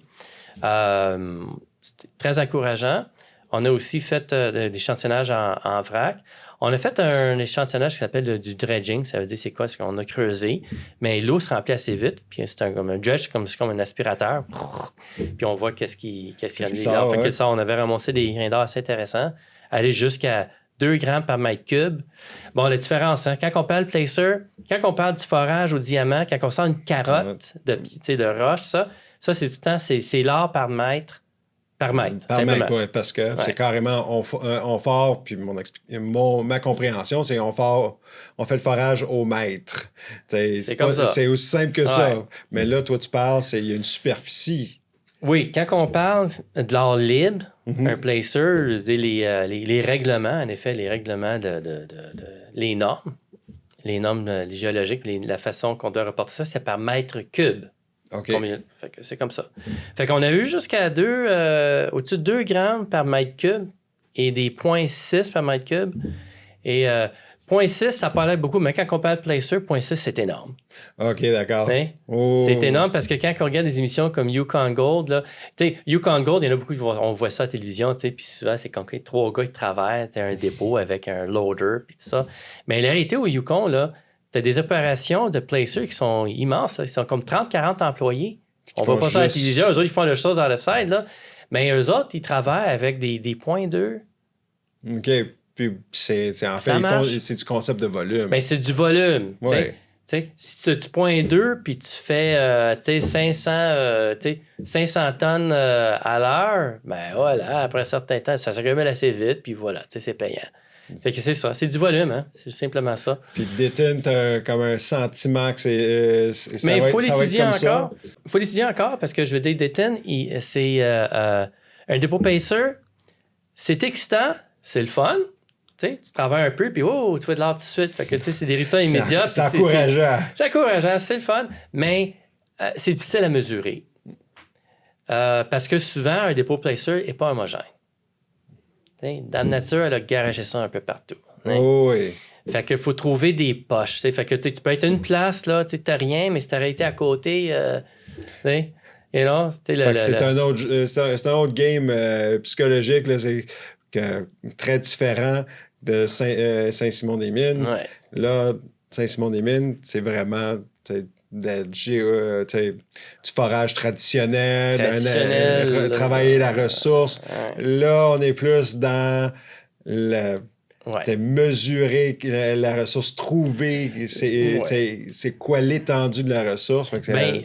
C'était très encourageant. On a aussi fait des échantillonnages en vrac. On a fait un échantillonnage qui s'appelle du dredging. Ça veut dire c'est quoi? C'est qu'on a creusé, mais l'eau se remplit assez vite. Puis c'est comme un dredge, c'est comme un aspirateur. Puis on voit qu'est-ce qui sort, fait que ça, on avait ramassé des grains d'or assez intéressants. Aller jusqu'à 2 grammes par mètre cube. Bon, la différence, hein? Quand on parle placer, quand on parle du forage au diamant, quand on sort une carotte de roche, ça c'est tout le temps, c'est l'or par mètre. Par mètre. Par mètre, oui, parce que c'est carrément on fort, puis ma compréhension, c'est on fait le forage au mètre. C'est comme ça. C'est aussi simple que ça. Mais là, toi, tu parles, il y a une superficie. Oui, quand on parle de l'or libre, un placer, les règlements, en effet, les règlements les normes géologiques, la façon qu'on doit reporter ça, c'est par mètre cube. OK. Fait que c'est comme ça. Fait qu'on a eu jusqu'à au-dessus de 2 grammes par mètre cube et des 0,6 par mètre cube. Et 0,6, ça paraît beaucoup, mais quand on parle de placer, 0,6, c'est énorme. OK, d'accord. Hein? Oh. C'est énorme parce que quand on regarde des émissions comme Yukon Gold, là, tu sais, Yukon Gold, il y en a beaucoup on voit ça à la télévision, tu sais, puis souvent, c'est comme 3 gars qui travaillent, un dépôt avec un loader, puis tout ça. Mais la réalité au Yukon, là, tu as des opérations de placer qui sont immenses. Là. Ils sont comme 30-40 employés. On va pas ça à la télévision. Eux autres, ils font leurs choses dans le side. Là. Mais eux autres, ils travaillent avec des points 2. OK. Puis c'est c'est du concept de volume. Mais c'est du volume. Ouais. Si tu as du point 2 puis tu fais 500 tonnes à l'heure, ben voilà, après un certain temps, ça s'accumule assez vite, puis voilà, c'est payant. Fait que c'est ça, c'est du volume, hein? C'est simplement ça. Puis Détine, t'as comme un sentiment que c'est mais il faut l'étudier encore. Il faut l'étudier encore parce que je veux dire, Détine, c'est un dépôt pacer. C'est excitant, c'est le fun. Tu travailles un peu, puis tu fais de l'art tout de suite. Fait que c'est des résultats immédiats. C'est encourageant. C'est encourageant, c'est le fun, mais c'est difficile à mesurer. Parce que souvent, un dépôt placer n'est pas homogène. Dans la nature, elle a garagé ça un peu partout. Oh oui. Fait qu'il faut trouver des poches. Fait que tu peux être à une place, là, tu n'as rien, mais si tu aurais été à côté, c'est un autre game psychologique, là, c'est très différent de Saint-Simon-des-Mines. Ouais. Là, Saint-Simon-des-Mines, c'est vraiment du forage traditionnel, travailler la ressource. Ouais. Là, on est plus dans mesurer la ressource, trouver c'est quoi l'étendue de la ressource.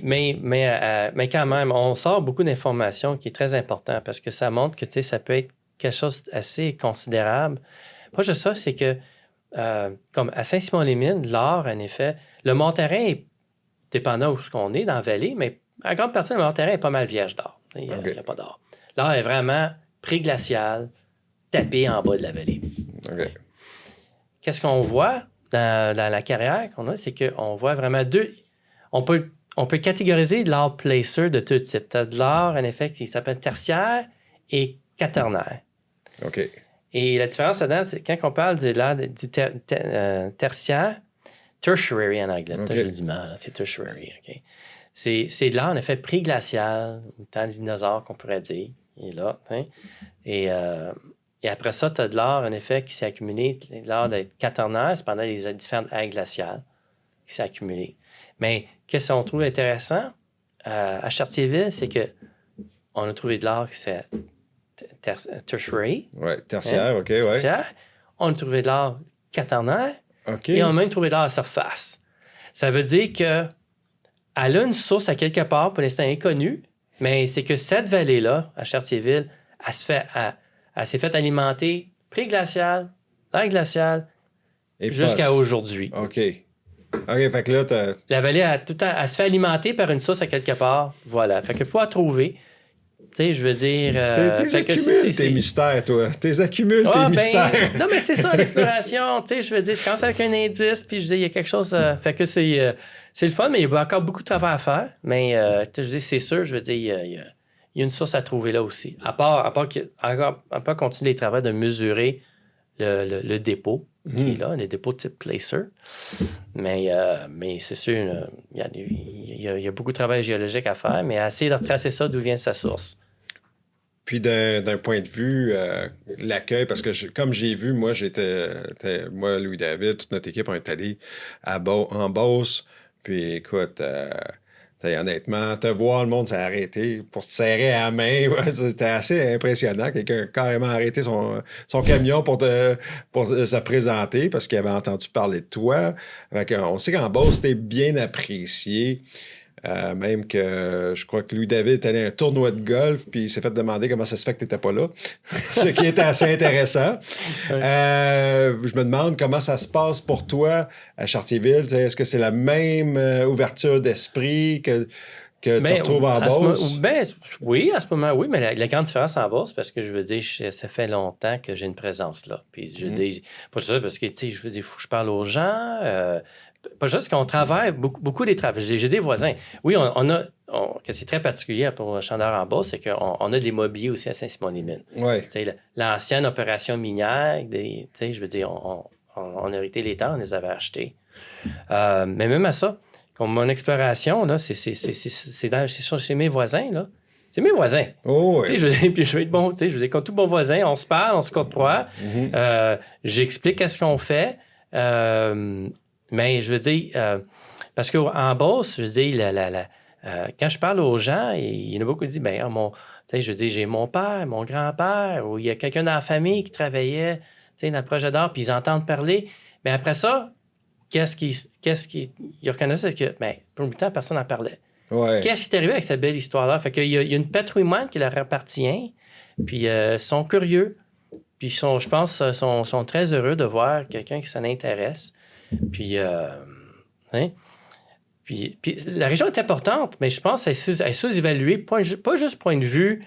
Mais quand même, on sort beaucoup d'informations qui est très important parce que ça montre que ça peut être quelque chose d'assez considérable. Pas juste ça, c'est que comme à Saint-Simon-les-Mines, l'or, en effet, le Mont-Terrain est dépendant où on est dans la vallée, mais en grande partie, le Mont-Terrain est pas mal vierge d'or. Il n'y a pas d'or. L'or est vraiment pré-glacial, tapé en bas de la vallée. Okay. Qu'est-ce qu'on voit dans la carrière qu'on a, c'est qu'on voit vraiment deux... On peut catégoriser de l'or placer de deux types. Tu as de l'or, en effet, qui s'appelle tertiaire et quaternaire. OK. Et la différence là-dedans, c'est quand on parle de l'or du tertiaire, tertiary en anglais. Okay. J'ai du mal, c'est tertiary. Okay. C'est de l'or, en effet, pré-glacial, ou temps des dinosaures, qu'on pourrait dire. Il est là. Hein? Et après ça, tu as de l'or, en effet, qui s'est accumulé. L'or d'être quaternaire, c'est pendant les différentes ères glaciales qui s'est accumulé. Mais qu'est-ce qu'on trouve intéressant à Chartierville, c'est qu'on a trouvé de l'or qui s'est tertiary. Oui, tertiaire, hein? OK, ouais. Tertiaire. On a trouvé de l'or quaternaire. OK. Et on a même trouvé de l'or à surface. Ça veut dire qu'elle a une source à quelque part, pour l'instant inconnue, Mais c'est que cette vallée-là, à Chartierville, elle s'est fait alimenter pré-glacial, lac glacial, Et jusqu'à aujourd'hui. OK. OK, fait que là, La vallée, elle se fait alimenter par une source à quelque part. Voilà. Fait qu'il faut la trouver. Tu sais, je veux dire... T'es accumules tes mystères, toi. T'es accumules tes mystères. Non, mais c'est ça, l'exploration. Tu sais, je veux dire, je commence avec un indice, puis je dis, il y a quelque chose... fait que c'est le fun, mais il y a encore beaucoup de travail à faire. Mais, je dis, c'est sûr, je veux dire, il y a une source à trouver là aussi. À part continuer les travaux de mesurer le dépôt qui est là, le dépôt de type Placer. Mais c'est sûr, il y a beaucoup de travail géologique à faire, mais essayer de retracer ça, d'où vient sa source. Puis d'un point de vue, l'accueil, parce que comme j'ai vu, moi, moi, Louis-David, toute notre équipe, on est allé en Beauce. Puis écoute, honnêtement, te voir, le monde s'est arrêté pour te serrer à la main. C'était assez impressionnant. Quelqu'un a carrément arrêté son camion pour se présenter parce qu'il avait entendu parler de toi. On sait qu'en Beauce, c'était bien apprécié. Même que je crois que Louis-David est allé à un tournoi de golf, puis il s'est fait demander comment ça se fait que tu n'étais pas là. Ce qui était assez intéressant. Oui. Je me demande comment ça se passe pour toi à Chartierville. Est-ce que c'est la même ouverture d'esprit que tu retrouves en Beauce? Oui, à ce moment, oui, mais la grande différence en Beauce, parce que je veux dire, ça fait longtemps que j'ai une présence là. Puis je veux dire, pas ça, parce que, tu sais, je veux dire, il faut que je parle aux gens. Pas juste qu'on travaille, beaucoup des travaux. J'ai des voisins. Oui, que c'est très particulier pour Chandeur en Beauce, c'est qu'on a des mobiliers aussi à Saint-Simon-les-Mines. Oui. L'ancienne opération minière, je veux dire, on a hérité les temps, on les avait achetés. Mais même à ça, comme mon exploration, là, c'est chez mes voisins, là. C'est mes voisins. Oh, oui. Puis je vais être bon, je veux dire, comme tout bon voisin, on se parle, on se côtoie. J'explique qu'est-ce qu'on fait. Mais je veux dire, parce qu'en Beauce, je veux dire, quand je parle aux gens, il y en a beaucoup qui disent, je veux dire, j'ai mon père, mon grand-père, ou il y a quelqu'un dans la famille qui travaillait dans le projet d'art, puis ils entendent parler. Mais après ça, qu'est-ce qu'ils reconnaissent que, pour le temps, personne n'en parlait. Ouais. Qu'est-ce qui est arrivé avec cette belle histoire-là? Fait qu'il y a une patrimoine qui leur appartient, puis ils sont curieux, puis je pense, sont très heureux de voir quelqu'un qui s'en intéresse. Puis, puis la région est importante, mais je pense qu'elle est sous-évaluée, pas juste point de vue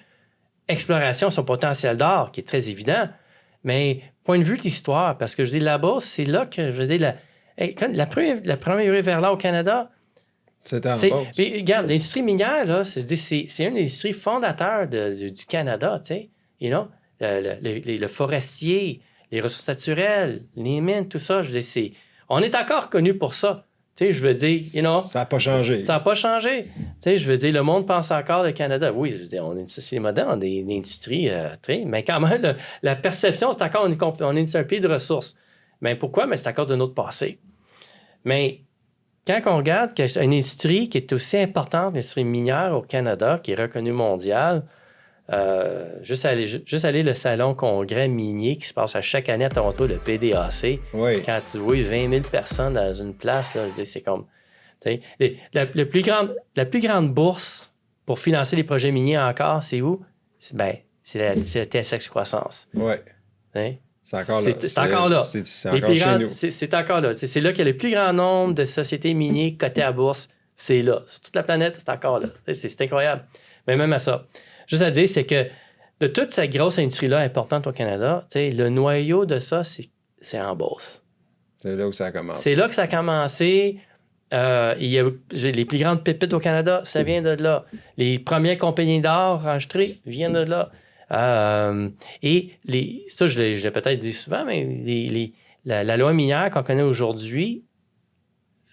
exploration, son potentiel d'art, qui est très évident, mais point de vue de l'histoire, parce que je dis là-bas, c'est là que, je veux dire, la première rue vers là au Canada, c'était en Beauce. Regarde, l'industrie minière, là, c'est une industrie fondateur du Canada, tu sais, le forestier, les ressources naturelles, les mines, tout ça, je veux dire, on est encore connu pour ça. Tu sais, je veux dire, ça n'a pas changé. Ça n'a pas changé. Tu sais, je veux dire, le monde pense encore le Canada. Oui, je veux dire, on est une société moderne, on est une industrie mais quand même, la perception, c'est encore, on est un pays de ressources. Mais pourquoi? Mais c'est à cause de notre passé. Mais quand on regarde qu'il y a une industrie qui est aussi importante, l'industrie minière au Canada, qui est reconnue mondiale, juste aller le salon congrès minier qui se passe à chaque année à Toronto, le PDAC, oui. Quand tu vois 20 000 personnes dans une place, là, c'est comme... La plus grande bourse pour financer les projets miniers encore, c'est où? C'est la TSX Croissance. Oui. Hein? C'est encore là. C'est encore là. C'est encore chez nous. C'est encore là. C'est là qu'il y a le plus grand nombre de sociétés minières cotées à bourse. C'est là. Sur toute la planète, c'est encore là. C'est incroyable. Mais même à ça. Juste à dire, c'est que de toute cette grosse industrie-là importante au Canada, le noyau de ça, c'est en Beauce. C'est là où ça a commencé. C'est là que ça a commencé. Les plus grandes pépites au Canada, ça vient de là. Les premières compagnies d'art enregistrées viennent de là. Ça, je l'ai peut-être dit souvent, mais la loi minière qu'on connaît aujourd'hui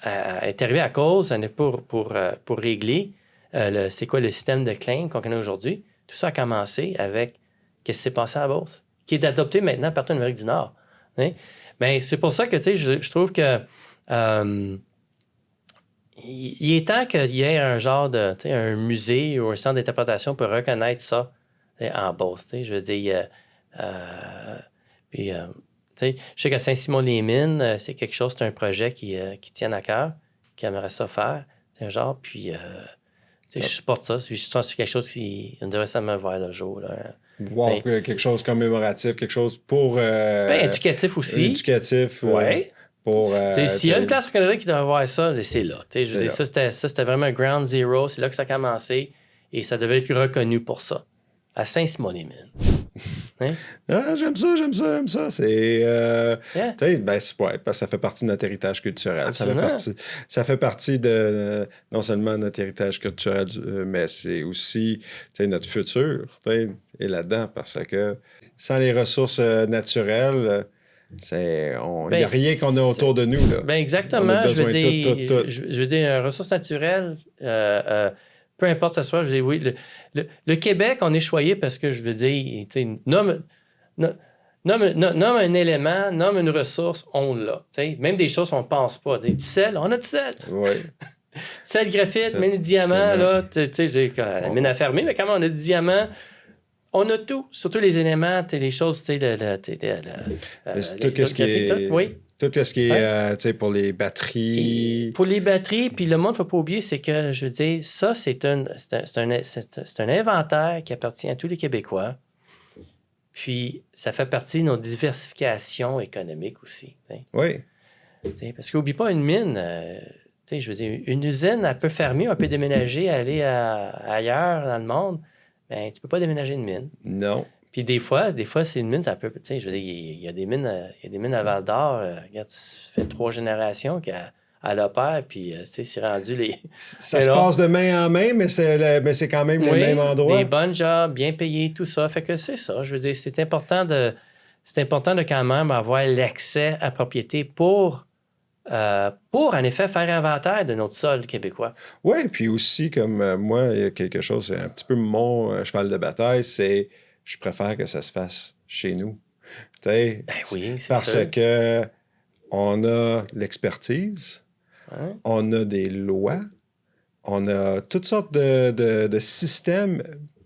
est arrivée à cause, pour régler c'est quoi le système de claim qu'on connaît aujourd'hui. Tout ça a commencé avec ce qui s'est passé à Beauce, qui est adopté maintenant partout en Amérique du Nord. Hein? Mais c'est pour ça que je trouve que il est temps qu'il y ait un genre de un musée ou un centre d'interprétation pour reconnaître ça en Beauce. Je veux dire, je sais qu'à Saint-Simon-les-Mines, c'est quelque chose, c'est un projet qui tient à cœur, qui aimerait ça faire. C'est un genre, puis Je supporte ça. Je pense que c'est quelque chose qui devrait me voir le jour. Là. Voir quelque chose commémoratif, quelque chose pour... éducatif aussi. Éducatif. Ouais. Pour... S'il y a une place au Canada qui devrait voir ça, c'est là. Je veux dire, là. ça, c'était vraiment ground zero. C'est là que ça a commencé. Et ça devait être reconnu pour ça. À Saint-Simon-les-Mines. Hein? Ah, j'aime ça. C'est... parce que ça fait partie de notre héritage culturel. Ça fait partie de non seulement notre héritage culturel, mais c'est aussi notre futur est là-dedans. Parce que sans les ressources naturelles... Il n'y a rien qu'on a autour de nous. Là. Exactement. Je veux dire, ressources naturelles, peu importe ce soit, je veux dire, oui. Le Québec, on est choyé parce que, je veux dire, nomme un élément, nomme une ressource, on l'a. Même des choses qu'on ne pense pas. Du sel, on a du sel. Oui. Sel, graphite, même du diamant, là, j'ai la mine à fermer, mais quand même, on a du diamant. On a tout, surtout les éléments, les choses, tout ce qui est... Oui. Tout ce qui est pour les batteries. Pour les batteries, puis le monde, il ne faut pas oublier, c'est que, je veux dire, ça, c'est un inventaire qui appartient à tous les Québécois. Puis, ça fait partie de notre diversification économique aussi. Oui. Parce qu'oublie pas, une mine, je veux dire, une usine, elle peut fermer, on peut déménager, aller ailleurs dans le monde. Ben, tu peux pas déménager une mine. Non. Puis des fois, c'est une mine, ça peut... Je veux dire, il y a des mines à Val-d'Or. Regarde, ça fait 3 générations qu'elle opère, puis c'est rendu les... Ça se passe de main en main, mais c'est quand même le même endroit. Des bonnes jobs, bien payés, tout ça. Fait que c'est ça. Je veux dire, c'est important de quand même avoir l'accès à propriété pour en effet faire inventaire de notre sol québécois. Oui, puis aussi, comme moi, il y a quelque chose, c'est un petit peu mon cheval de bataille, c'est je préfère que ça se fasse chez nous. Ben oui, c'est parce ça. que on a l'expertise, on a des lois, on a toutes sortes de systèmes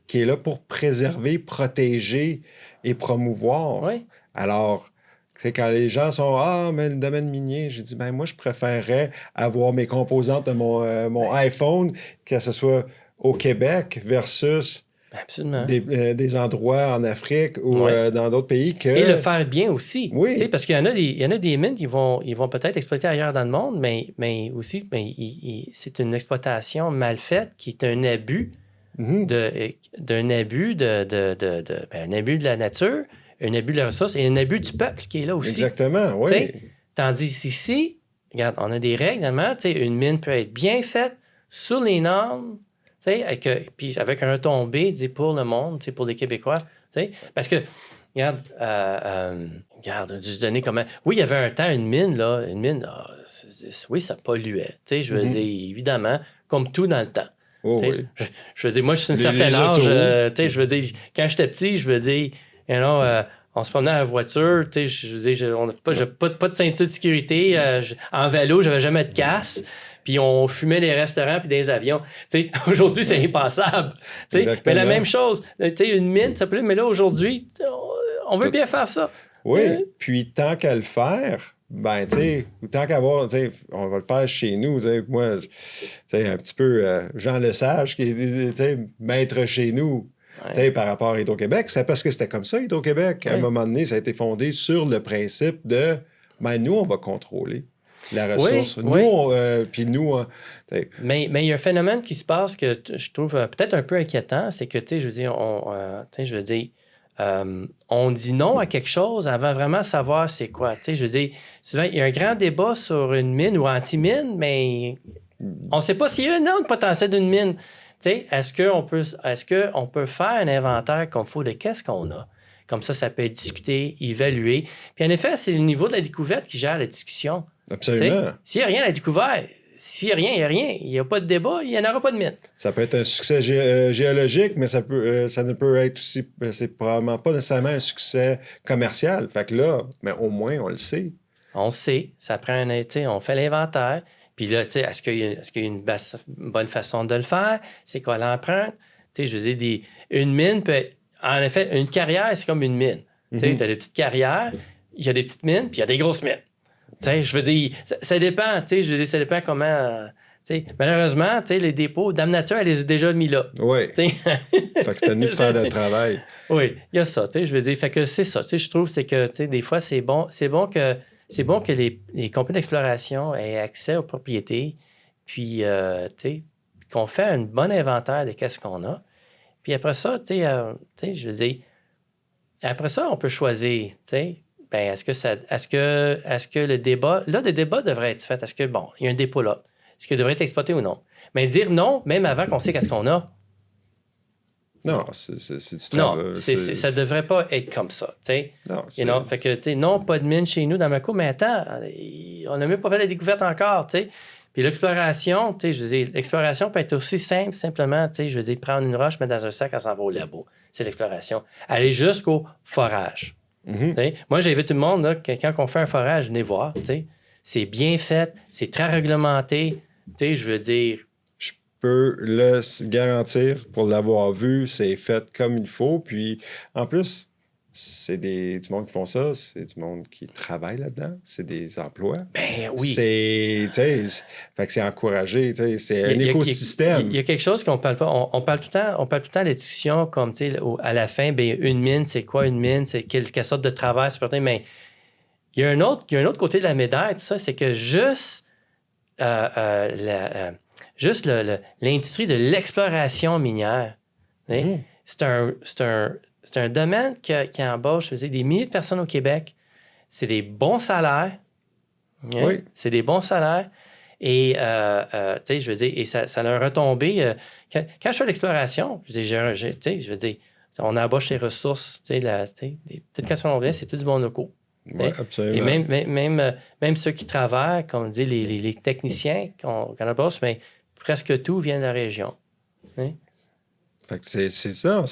qui est là pour préserver, protéger et promouvoir. Oui. Alors, quand les gens sont « Ah, mais le domaine minier », j'ai dit « Ben moi, je préférerais avoir mes composantes de mon iPhone, que ce soit au Québec versus des endroits en Afrique ou dans d'autres pays que... Et le faire bien aussi. Oui. Parce qu'il y en a des mines qui vont peut-être exploiter ailleurs dans le monde, mais aussi, c'est une exploitation mal faite qui est un abus d'un abus un abus de la nature, un abus de la ressource et un abus du peuple qui est là aussi. Exactement, oui. T'sais, tandis ici, regarde, on a des règlements, une mine peut être bien faite sur les normes, puis avec un retombé pour le monde, pour les Québécois. Parce que, regarde, je donner comment... Oui, il y avait un temps, une mine, oui, ça polluait. Je veux dire, évidemment, comme tout dans le temps. Oh, oui. Je veux dire, moi, je suis un certain âge. Je veux dire, quand j'étais petit, je veux dire, on se promenait à la voiture, je veux dire, on n'a pas de ceinture de sécurité. En vélo, j'avais jamais de casse. Puis on fumait des restaurants puis des avions. Aujourd'hui, c'est impensable. Mais la même chose, une mine, ça peut mais là, aujourd'hui, on veut bien faire ça. Oui, puis tant qu'à le faire, ben, tant qu'à avoir, on va le faire chez nous. Moi, un petit peu Jean Lesage, qui est maître chez nous. Par rapport à Hydro-Québec, c'est parce que c'était comme ça, Hydro-Québec. À un moment donné, ça a été fondé sur le principe de, nous, on va contrôler la ressource. Puis nous... Mais il y a un phénomène qui se passe que je trouve peut-être un peu inquiétant, c'est que, je veux dire, on dit non à quelque chose avant vraiment savoir c'est quoi. Je veux dire, souvent, il y a un grand débat sur une mine ou anti-mine, mais on ne sait pas s'il y a un autre potentiel d'une mine. Est-ce qu'on peut faire un inventaire comme il faut de qu'est-ce qu'on a? Comme ça peut être discuté, évalué. Puis en effet, c'est le niveau de la découverte qui gère la discussion. Absolument. S'il n'y a rien à la découverte, s'il n'y a rien, il n'y a rien. Il n'y a pas de débat, il n'y en aura pas de mine. Ça peut être un succès géologique, mais ça ne peut être aussi... C'est probablement pas nécessairement un succès commercial. Fait que là, mais au moins, on le sait. On le sait. Ça prend on fait l'inventaire. Puis là, est-ce qu'il y a une bonne façon de le faire? C'est quoi l'empreinte? Je veux dire, une mine peut être... En effet, une carrière, c'est comme une mine. Tu as des petites carrières, il y a des petites mines, puis il y a des grosses mines. Je veux dire, ça dépend. Je veux dire, ça dépend comment... Malheureusement, les dépôts, Dame Nature, elle les a déjà mis là. Oui. Fait que c'est à nous de faire le travail. Oui, il y a ça, je veux dire. Fait que c'est ça. Je trouve c'est que des fois, c'est bon que les compagnies d'exploration aient accès aux propriétés, puis qu'on fait un bon inventaire de qu'est-ce qu'on a. Puis après ça, je veux dire, après ça, on peut choisir, ben, est-ce que le débat devrait être fait? Est-ce que, bon, il y a un dépôt là. Est-ce qu'il devrait être exploité ou non? Mais dire non, même avant qu'on sait qu'est-ce qu'on a. Non, c'est du travail. Non, ça ne devrait pas être comme ça. Non, fait que, non, pas de mine chez nous dans ma cour, mais attends, on n'a même pas fait la découverte encore. Puis l'exploration, je veux dire, l'exploration peut être aussi simple, simplement, je veux dire, prendre une roche, mettre dans un sac, elle s'en va au labo. C'est l'exploration. Aller jusqu'au forage. Moi, j'invite tout le monde, là, quand on fait un forage, venez voir. C'est bien fait, c'est très réglementé. Je veux dire. Je peux le garantir, pour l'avoir vu, c'est fait comme il faut. Puis, en plus, c'est du monde qui font ça, c'est du monde qui travaille là-dedans, c'est des emplois. Ben oui. Fait que c'est encouragé, c'est un écosystème. Il y a quelque chose qu'on parle pas. On parle tout le temps de la discussion comme, à la fin, ben, une mine, c'est quoi une mine? C'est quelle sorte de travail? C'est mais il y a un autre côté de la médaille, tout ça, c'est que juste l'industrie de l'exploration minière, c'est un domaine qui embauche, je veux dire, des milliers de personnes au Québec. C'est des bons salaires. Oui. C'est des bons salaires. Et, je veux dire, et ça a un retombé. Quand je fais l'exploration, je veux dire, on embauche les ressources. Toutes les on c'est tout du bon locaux. Oui, absolument. Et même ceux qui travaillent, comme on dit, les techniciens qu'on embauche, mais presque tout vient de la région. Fait que c'est ça.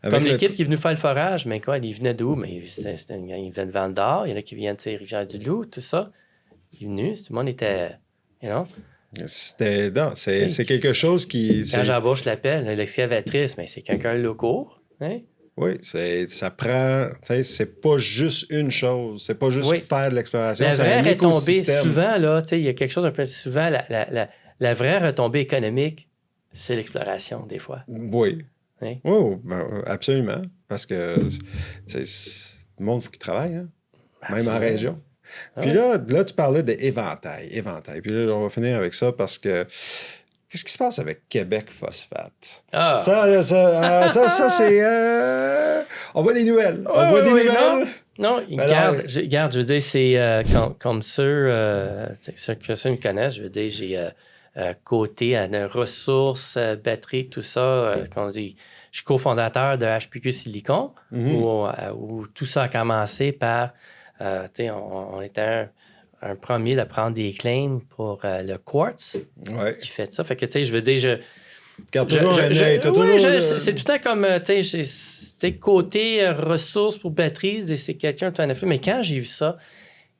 Comme l'équipe qui est venue faire le forage, mais quoi, ils venaient d'où? Mais ils venaient de Val-d'Or, il y en a qui viennent de Rivière-du-Loup, tout ça. Ils sont venus, tout le monde était. C'est quelque chose qui. Quand j'embauche l'appel, l'excavatrice, mais c'est quelqu'un local. Oui, ça prend. C'est pas juste une chose. C'est pas juste faire de l'exploration. La vraie c'est un retombée, écosystème. souvent, là, il y a quelque chose un peu souvent, la vraie retombée économique, c'est l'exploration, des fois. Oui. Oui, absolument. Parce que le monde, il faut qu'il travaille, hein? Même en région. Puis là, tu parlais d'éventail. Puis là, on va finir avec ça parce que qu'est-ce qui se passe avec Québec Phosphate? Ah! Ça c'est... On voit des nouvelles. On voit des nouvelles. Non, garde, je veux dire, c'est comme ceux qui me connaissent, je veux dire, j'ai côté ressources, batteries, tout ça, qu'on dit, je suis cofondateur de HPQ Silicon, où tout ça a commencé par, on était un premier de prendre des claims pour le quartz qui fait ça. Fait que, je veux dire, c'est tout le temps comme, côté ressources pour batteries, c'est quelqu'un qui en a fait. Mais quand j'ai vu ça,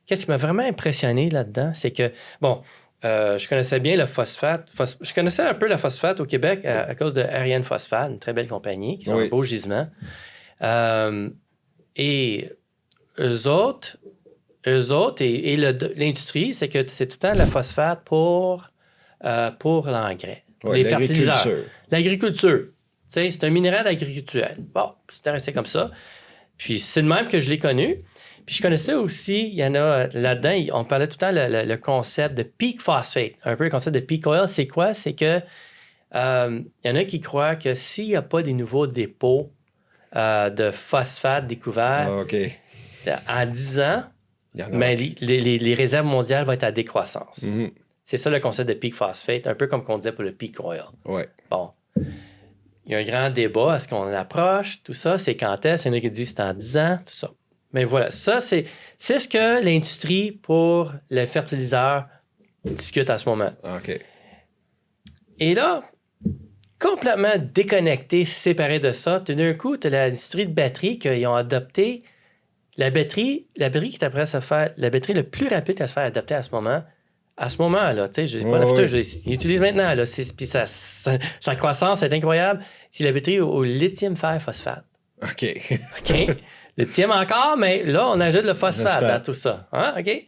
qu'est-ce qui m'a vraiment impressionné là-dedans, c'est que, bon, je connaissais bien le phosphate. Je connaissais un peu la phosphate au Québec à cause de Ariane Phosphate, une très belle compagnie qui ont un beau gisement. Et eux autres et l'industrie, c'est que c'est tout le temps la phosphate pour l'engrais, les fertiliseurs. L'agriculture. C'est un minéral agriculturel. Bon, c'est resté comme ça. Puis c'est de même que je l'ai connu. Puis je connaissais aussi, il y en a là-dedans, on parlait tout le temps le concept de peak phosphate. Un peu le concept de peak oil, c'est quoi? C'est que il y en a qui croient que s'il n'y a pas des nouveaux dépôts de phosphate découverts, en 10 ans, mais les réserves mondiales vont être à décroissance. Mm-hmm. C'est ça le concept de peak phosphate, un peu comme qu'on disait pour le peak oil. Ouais. Bon. Il y a un grand débat, est-ce qu'on approche, tout ça, c'est quand est-ce? Il y en a qui disent c'est en 10 ans, tout ça. Mais voilà, ça, c'est ce que l'industrie pour le fertiliseur discute à ce moment. OK. Et là, complètement déconnecté, séparé de ça, tout d'un coup, tu as l'industrie de batterie qui ont adopté la batterie qui est après à se faire, la batterie le plus rapide à se faire adopter à ce moment-là, tu sais, je n'ai pas la photo, ils utilisent maintenant, là, puis sa croissance est incroyable, c'est la batterie au lithium fer phosphate. OK. Le lithium encore, mais là, on ajoute le phosphate dans tout ça. Hein? OK?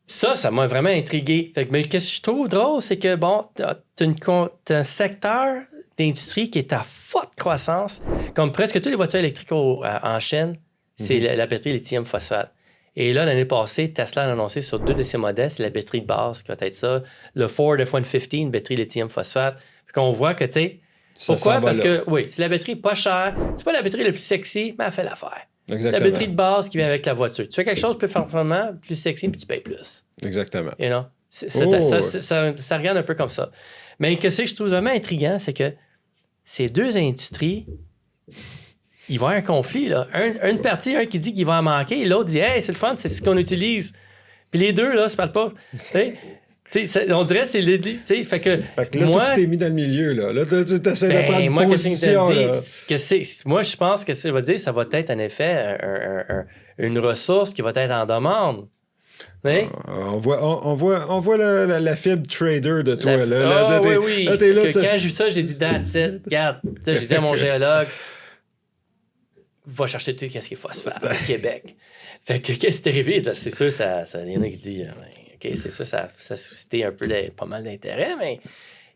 Ça m'a vraiment intrigué. Fait que, mais qu'est-ce que je trouve drôle, c'est que, bon, t'as un secteur d'industrie qui est à forte croissance. Comme presque toutes les voitures électriques en chaîne, c'est la batterie lithium-phosphate. Et là, l'année passée, Tesla a annoncé sur 2 de ses modèles, c'est la batterie de base qui va être ça. Le Ford F-150, une batterie lithium-phosphate. Puis qu'on voit que, tu sais, pourquoi? Parce que, oui, c'est la batterie pas chère. C'est pas la batterie la plus sexy, mais elle fait l'affaire. Exactement. La batterie de base qui vient avec la voiture. Tu fais quelque chose plus performant, plus sexy, puis tu payes plus. Exactement. You know? Ça regarde un peu comme ça. Mais ce que je trouve vraiment intriguant, c'est que ces deux industries, il va y avoir un conflit. Là. Une partie, un qui dit qu'il va en manquer, et l'autre dit « Hey, c'est le fun, c'est ce qu'on utilise. » Puis les deux, là, ça parle pas. On dirait que c'est les... Fait que là, moi, toi, tu t'es mis dans le milieu. Là tu essaies de prendre moi, position. Moi, je pense que ça va dire ça va être, en effet, une ressource qui va être en demande. Oui? On voit la fibre trader de toi. Oui. Quand j'ai vu ça, j'ai dit, that's it. Regarde, j'ai dit à mon géologue, va chercher tout ce qui est phosphate au Québec. Fait que qu'est-ce qui est arrivé? Là, c'est sûr, il y en a qui disent, OK, c'est sûr, ça a suscité un peu pas mal d'intérêt, mais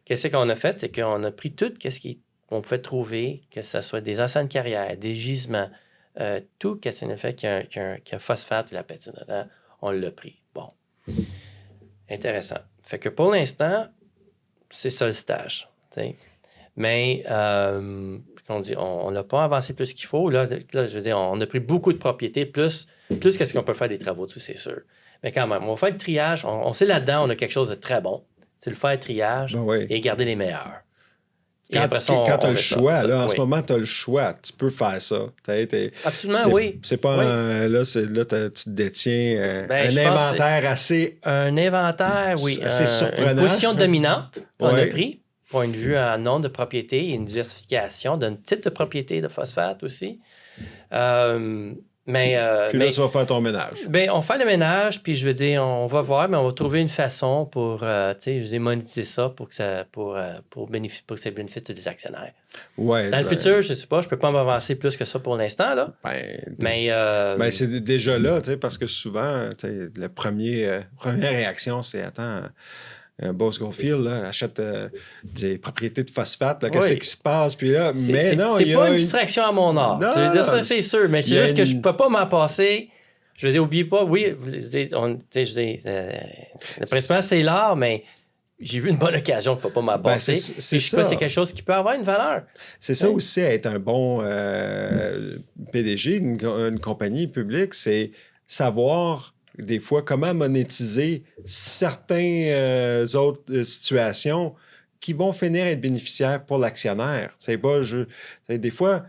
qu'est-ce qu'on a fait? C'est qu'on a pris tout ce qu'on pouvait trouver, que ce soit des anciennes carrières, des gisements, tout ce qu'on a fait qui a phosphate ou la pétine dedans, on l'a pris. Bon. Intéressant. Fait que pour l'instant, c'est ça le stage. T'sais. Mais, on n'a pas avancé plus qu'il faut. Là, je veux dire, on a pris beaucoup de propriétés, plus qu'est-ce qu'on peut faire des travaux dessus, c'est sûr. Mais quand même, on va faire le triage. On sait là-dedans, on a quelque chose de très bon. C'est le faire le triage et garder les meilleurs. Quand tu as le choix, là, en ce moment, tu as le choix. Tu peux faire ça. Absolument, oui. C'est pas là, tu détiens un inventaire assez... Un inventaire, oui. Assez surprenant. Une position dominante qu'on a pris, point de vue en nombre de propriétés et une diversification d'un type de propriété de phosphate aussi. Puis là, tu vas faire ton ménage. On fait le ménage, puis je veux dire, on va voir, mais on va trouver une façon pour monétiser ça pour que ça bénéficie des actionnaires. Ouais, dans le futur, je ne sais pas, je ne peux pas m'avancer plus que ça pour l'instant. Là. Mais c'est déjà là, parce que souvent, la première réaction, c'est attends. Boss Goldfield achète des propriétés de phosphate. Qu'est-ce qui se passe? Puis là, c'est pas une distraction à mon art. Je veux dire, ça, c'est sûr. Mais c'est juste que je ne peux pas m'en passer. Je veux dire, n'oubliez pas, oui, le principal, c'est l'art, mais j'ai vu une bonne occasion, je ne peux pas m'en passer. C'est quelque chose qui peut avoir une valeur. C'est ça aussi, être un bon PDG d'une compagnie publique, c'est savoir... des fois, comment monétiser certaines autres situations qui vont finir être bénéficiaires pour l'actionnaire. Des fois,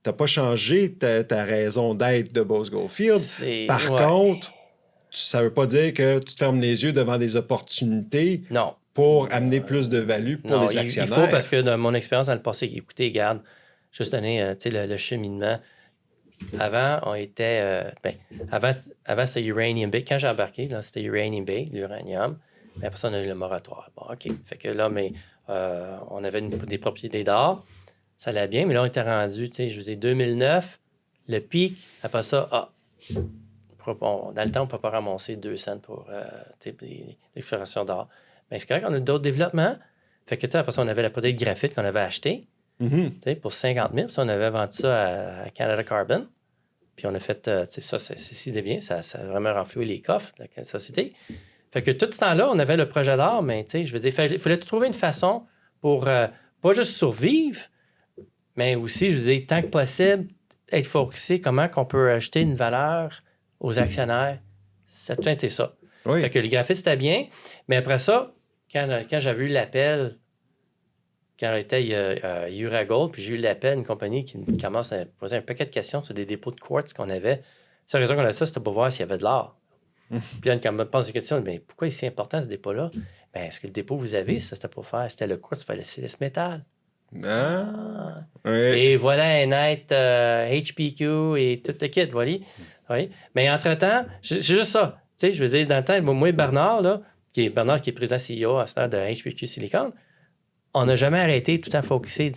tu n'as pas changé ta raison d'être de Boss Goldfield. Par contre, ça ne veut pas dire que tu fermes les yeux devant des opportunités pour amener plus de value pour les actionnaires. Il faut, parce que dans mon expérience dans le passé, écoutez, regarde, juste donner le cheminement. Avant, on était... avant, c'était Uranium Bay. Quand j'ai embarqué, là, c'était Uranium Bay, l'uranium. Mais après ça, on a eu le moratoire. Bon, OK. Fait que là, on avait des propriétés d'or. Ça allait bien, mais là, on était rendu, je vous ai 2009, le pic. Après ça, dans le temps, on ne peut pas ramasser 2 cents pour l'exploration d'or. Mais c'est correct, on a d'autres développements. Fait que, après ça, on avait la protéine de graphite qu'on avait achetée. Pour 50 000. On avait vendu ça à Canada Carbon. Puis on a fait, ça, c'est bien. Ça a vraiment renfloué les coffres de la société. Fait que tout ce temps-là, on avait le projet d'or, mais je veux dire, il fallait trouver une façon pour pas juste survivre, mais aussi, je veux dire, tant que possible, être focusé comment qu'on peut ajouter une valeur aux actionnaires. Ça a tout été ça. Oui. Fait que les graphites, c'était bien. Mais après ça, quand j'avais eu l'appel, quand j'étais à Uragold, puis j'ai eu l'appel d'une compagnie qui commence à poser un paquet de questions sur des dépôts de quartz qu'on avait. La raison qu'on avait ça, c'était pour voir s'il y avait de l'or. Puis là, quand on me pose la question, mais pourquoi est-ce si important ce dépôt-là? Bien, est-ce que le dépôt que vous avez, ça, c'était pour faire, c'était le quartz, il fallait laisser ce métal. Oui. Et voilà un net HPQ et tout le kit, voilà. Oui. Mais entre-temps, c'est juste ça. Tu sais, je veux dire, dans le temps, moi et Bernard, là, Bernard qui est président CEO à ce temps de HPQ Silicon, on n'a jamais arrêté tout le temps focusé.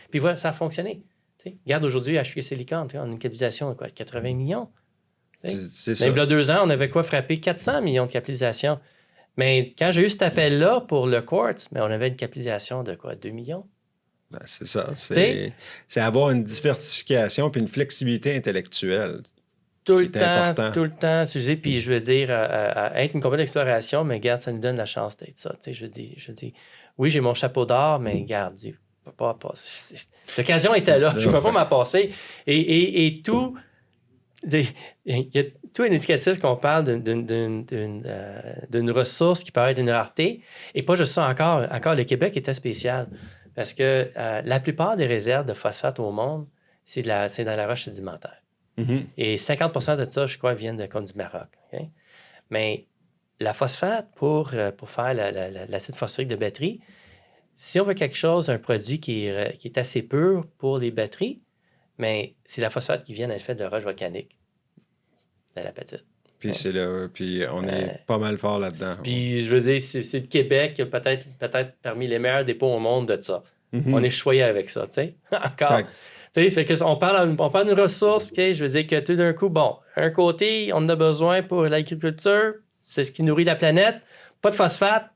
Puis voilà, ça a fonctionné. T'sais. Regarde aujourd'hui, HPQ Silicon, on a une capitalisation de quoi, 80 millions. C'est Même ça. il y a 2 ans, on avait frappé 400 millions de capitalisation. Mais quand j'ai eu cet appel-là pour le quartz, on avait une capitalisation de 2 millions? Ben, c'est ça. T'sais? C'est avoir une diversification puis une flexibilité intellectuelle. Tout C'est important. le temps, tu sais, puis je veux dire, à être une compagnie d'exploration, mais regarde, ça nous donne la chance d'être ça. Tu sais, je dis, oui, j'ai mon chapeau d'or, mais regarde, je peux pas passer. L'occasion était là, je ne peux pas m'en passer. Et tout, il y a tout un indicatif qu'on parle d'une ressource qui peut être une rareté. Et pas juste ça, encore le Québec était spécial. Parce que la plupart des réserves de phosphate au monde, c'est dans la roche sédimentaire. Mm-hmm. Et 50% de ça, je crois, viennent du Maroc. Okay? Mais la phosphate, pour faire l'acide phosphorique de batterie, si on veut quelque chose, un produit qui est assez pur pour les batteries, mais c'est la phosphate qui vient, en fait, de roche volcanique, de la patite. Puis c'est là, puis on est pas mal fort là-dedans. Puis je veux dire, c'est le Québec, peut-être parmi les meilleurs dépôts au monde de ça. Mm-hmm. On est choyé avec ça, tu sais. Encore. Tu sais, on parle d'une ressource, okay? Je veux dire que tout d'un coup, bon, un côté, on en a besoin pour l'agriculture, c'est ce qui nourrit la planète. Pas de phosphate,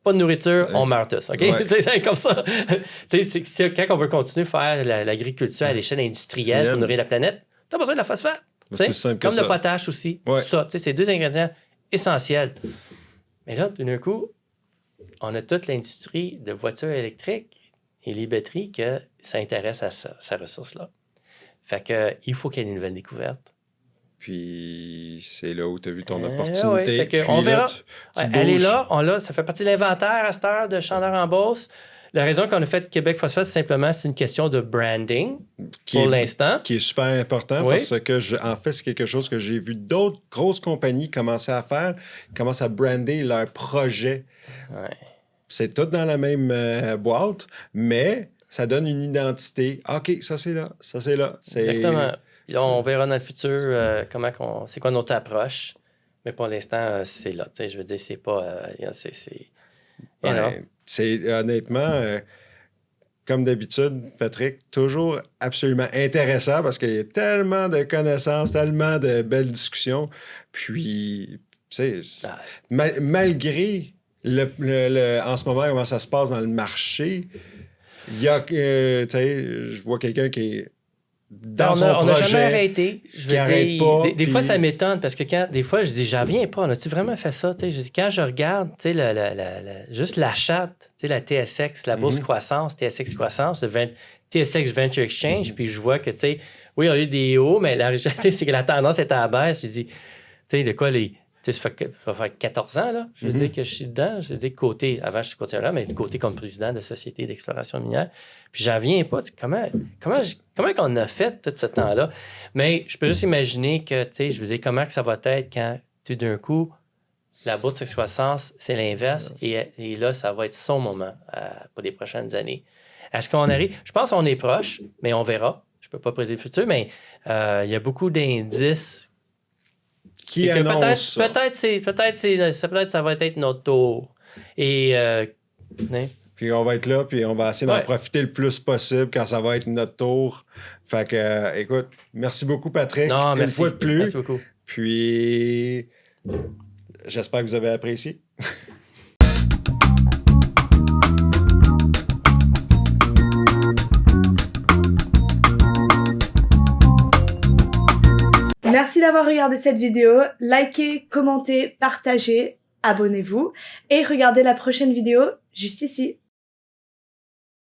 pas de nourriture, on meurt tous, OK? Ouais. C'est comme ça. C'est quand on veut continuer à faire l'agriculture à l'échelle industrielle pour nourrir la planète, tu as besoin de la phosphate. C'est simple comme que le potache aussi, tout ça. C'est 2 ingrédients essentiels. Mais là, tout d'un coup, on a toute l'industrie de voitures électriques et les batteries que ça intéresse à sa ressource-là. Fait que il faut qu'il y ait des nouvelles découvertes. Puis c'est là où tu as vu ton opportunité. Puis on verra. Elle est là, ça fait partie de l'inventaire à cette heure de Chandler en Beauce. La raison qu'on a fait Québec Phosphate, c'est simplement une question de branding pour l'instant. Qui est super important parce que, en fait, c'est quelque chose que j'ai vu d'autres grosses compagnies commencer à faire, commencent à brander leurs projets. Ouais. C'est tout dans la même boîte, mais ça donne une identité. OK, ça c'est là, ça c'est là. Exactement. Puis là, on verra dans le futur c'est quoi notre approche. Mais pour l'instant, c'est là. Je veux dire, c'est pas... c'est honnêtement, comme d'habitude, Patrick, toujours absolument intéressant parce qu'il y a tellement de connaissances, tellement de belles discussions. Puis, tu sais, malgré en ce moment, comment ça se passe dans le marché, il y a, tu sais, je vois quelqu'un qui est dans son projet. On n'a jamais arrêté. Je veux dire, pas, des fois, ça m'étonne parce que des fois, je dis, j'en viens pas. On a-tu vraiment fait ça? Je dis, quand je regarde juste la charte, la TSX, la bourse croissance, TSX croissance, TSX Venture Exchange, puis je vois que, oui, il y a eu des hauts, mais la réalité, c'est que la tendance est à la baisse. Je dis, de quoi ça va faire 14 ans, là. Je veux dire que je suis dedans. Je veux dire, avant, je suis côté là, mais côté comme président de la Société d'exploration minière. Puis j'en viens pas. Comment qu'on a fait tout ce temps-là? Mais je peux juste imaginer que, je veux dire, comment que ça va être quand, tout d'un coup, la bourse de croissance, c'est l'inverse. Et là, ça va être son moment pour les prochaines années. Est-ce qu'on arrive? Je pense qu'on est proche, mais on verra. Je peux pas prédire le futur, mais il y a beaucoup d'indices qui annonce peut-être ça va être notre tour. Et puis on va être là, puis on va essayer d'en profiter le plus possible quand ça va être notre tour. Fait que, écoute, merci beaucoup, Patrick. Une fois de plus. Merci beaucoup. Puis, j'espère que vous avez apprécié. Merci d'avoir regardé cette vidéo. Likez, commentez, partagez, abonnez-vous et regardez la prochaine vidéo juste ici.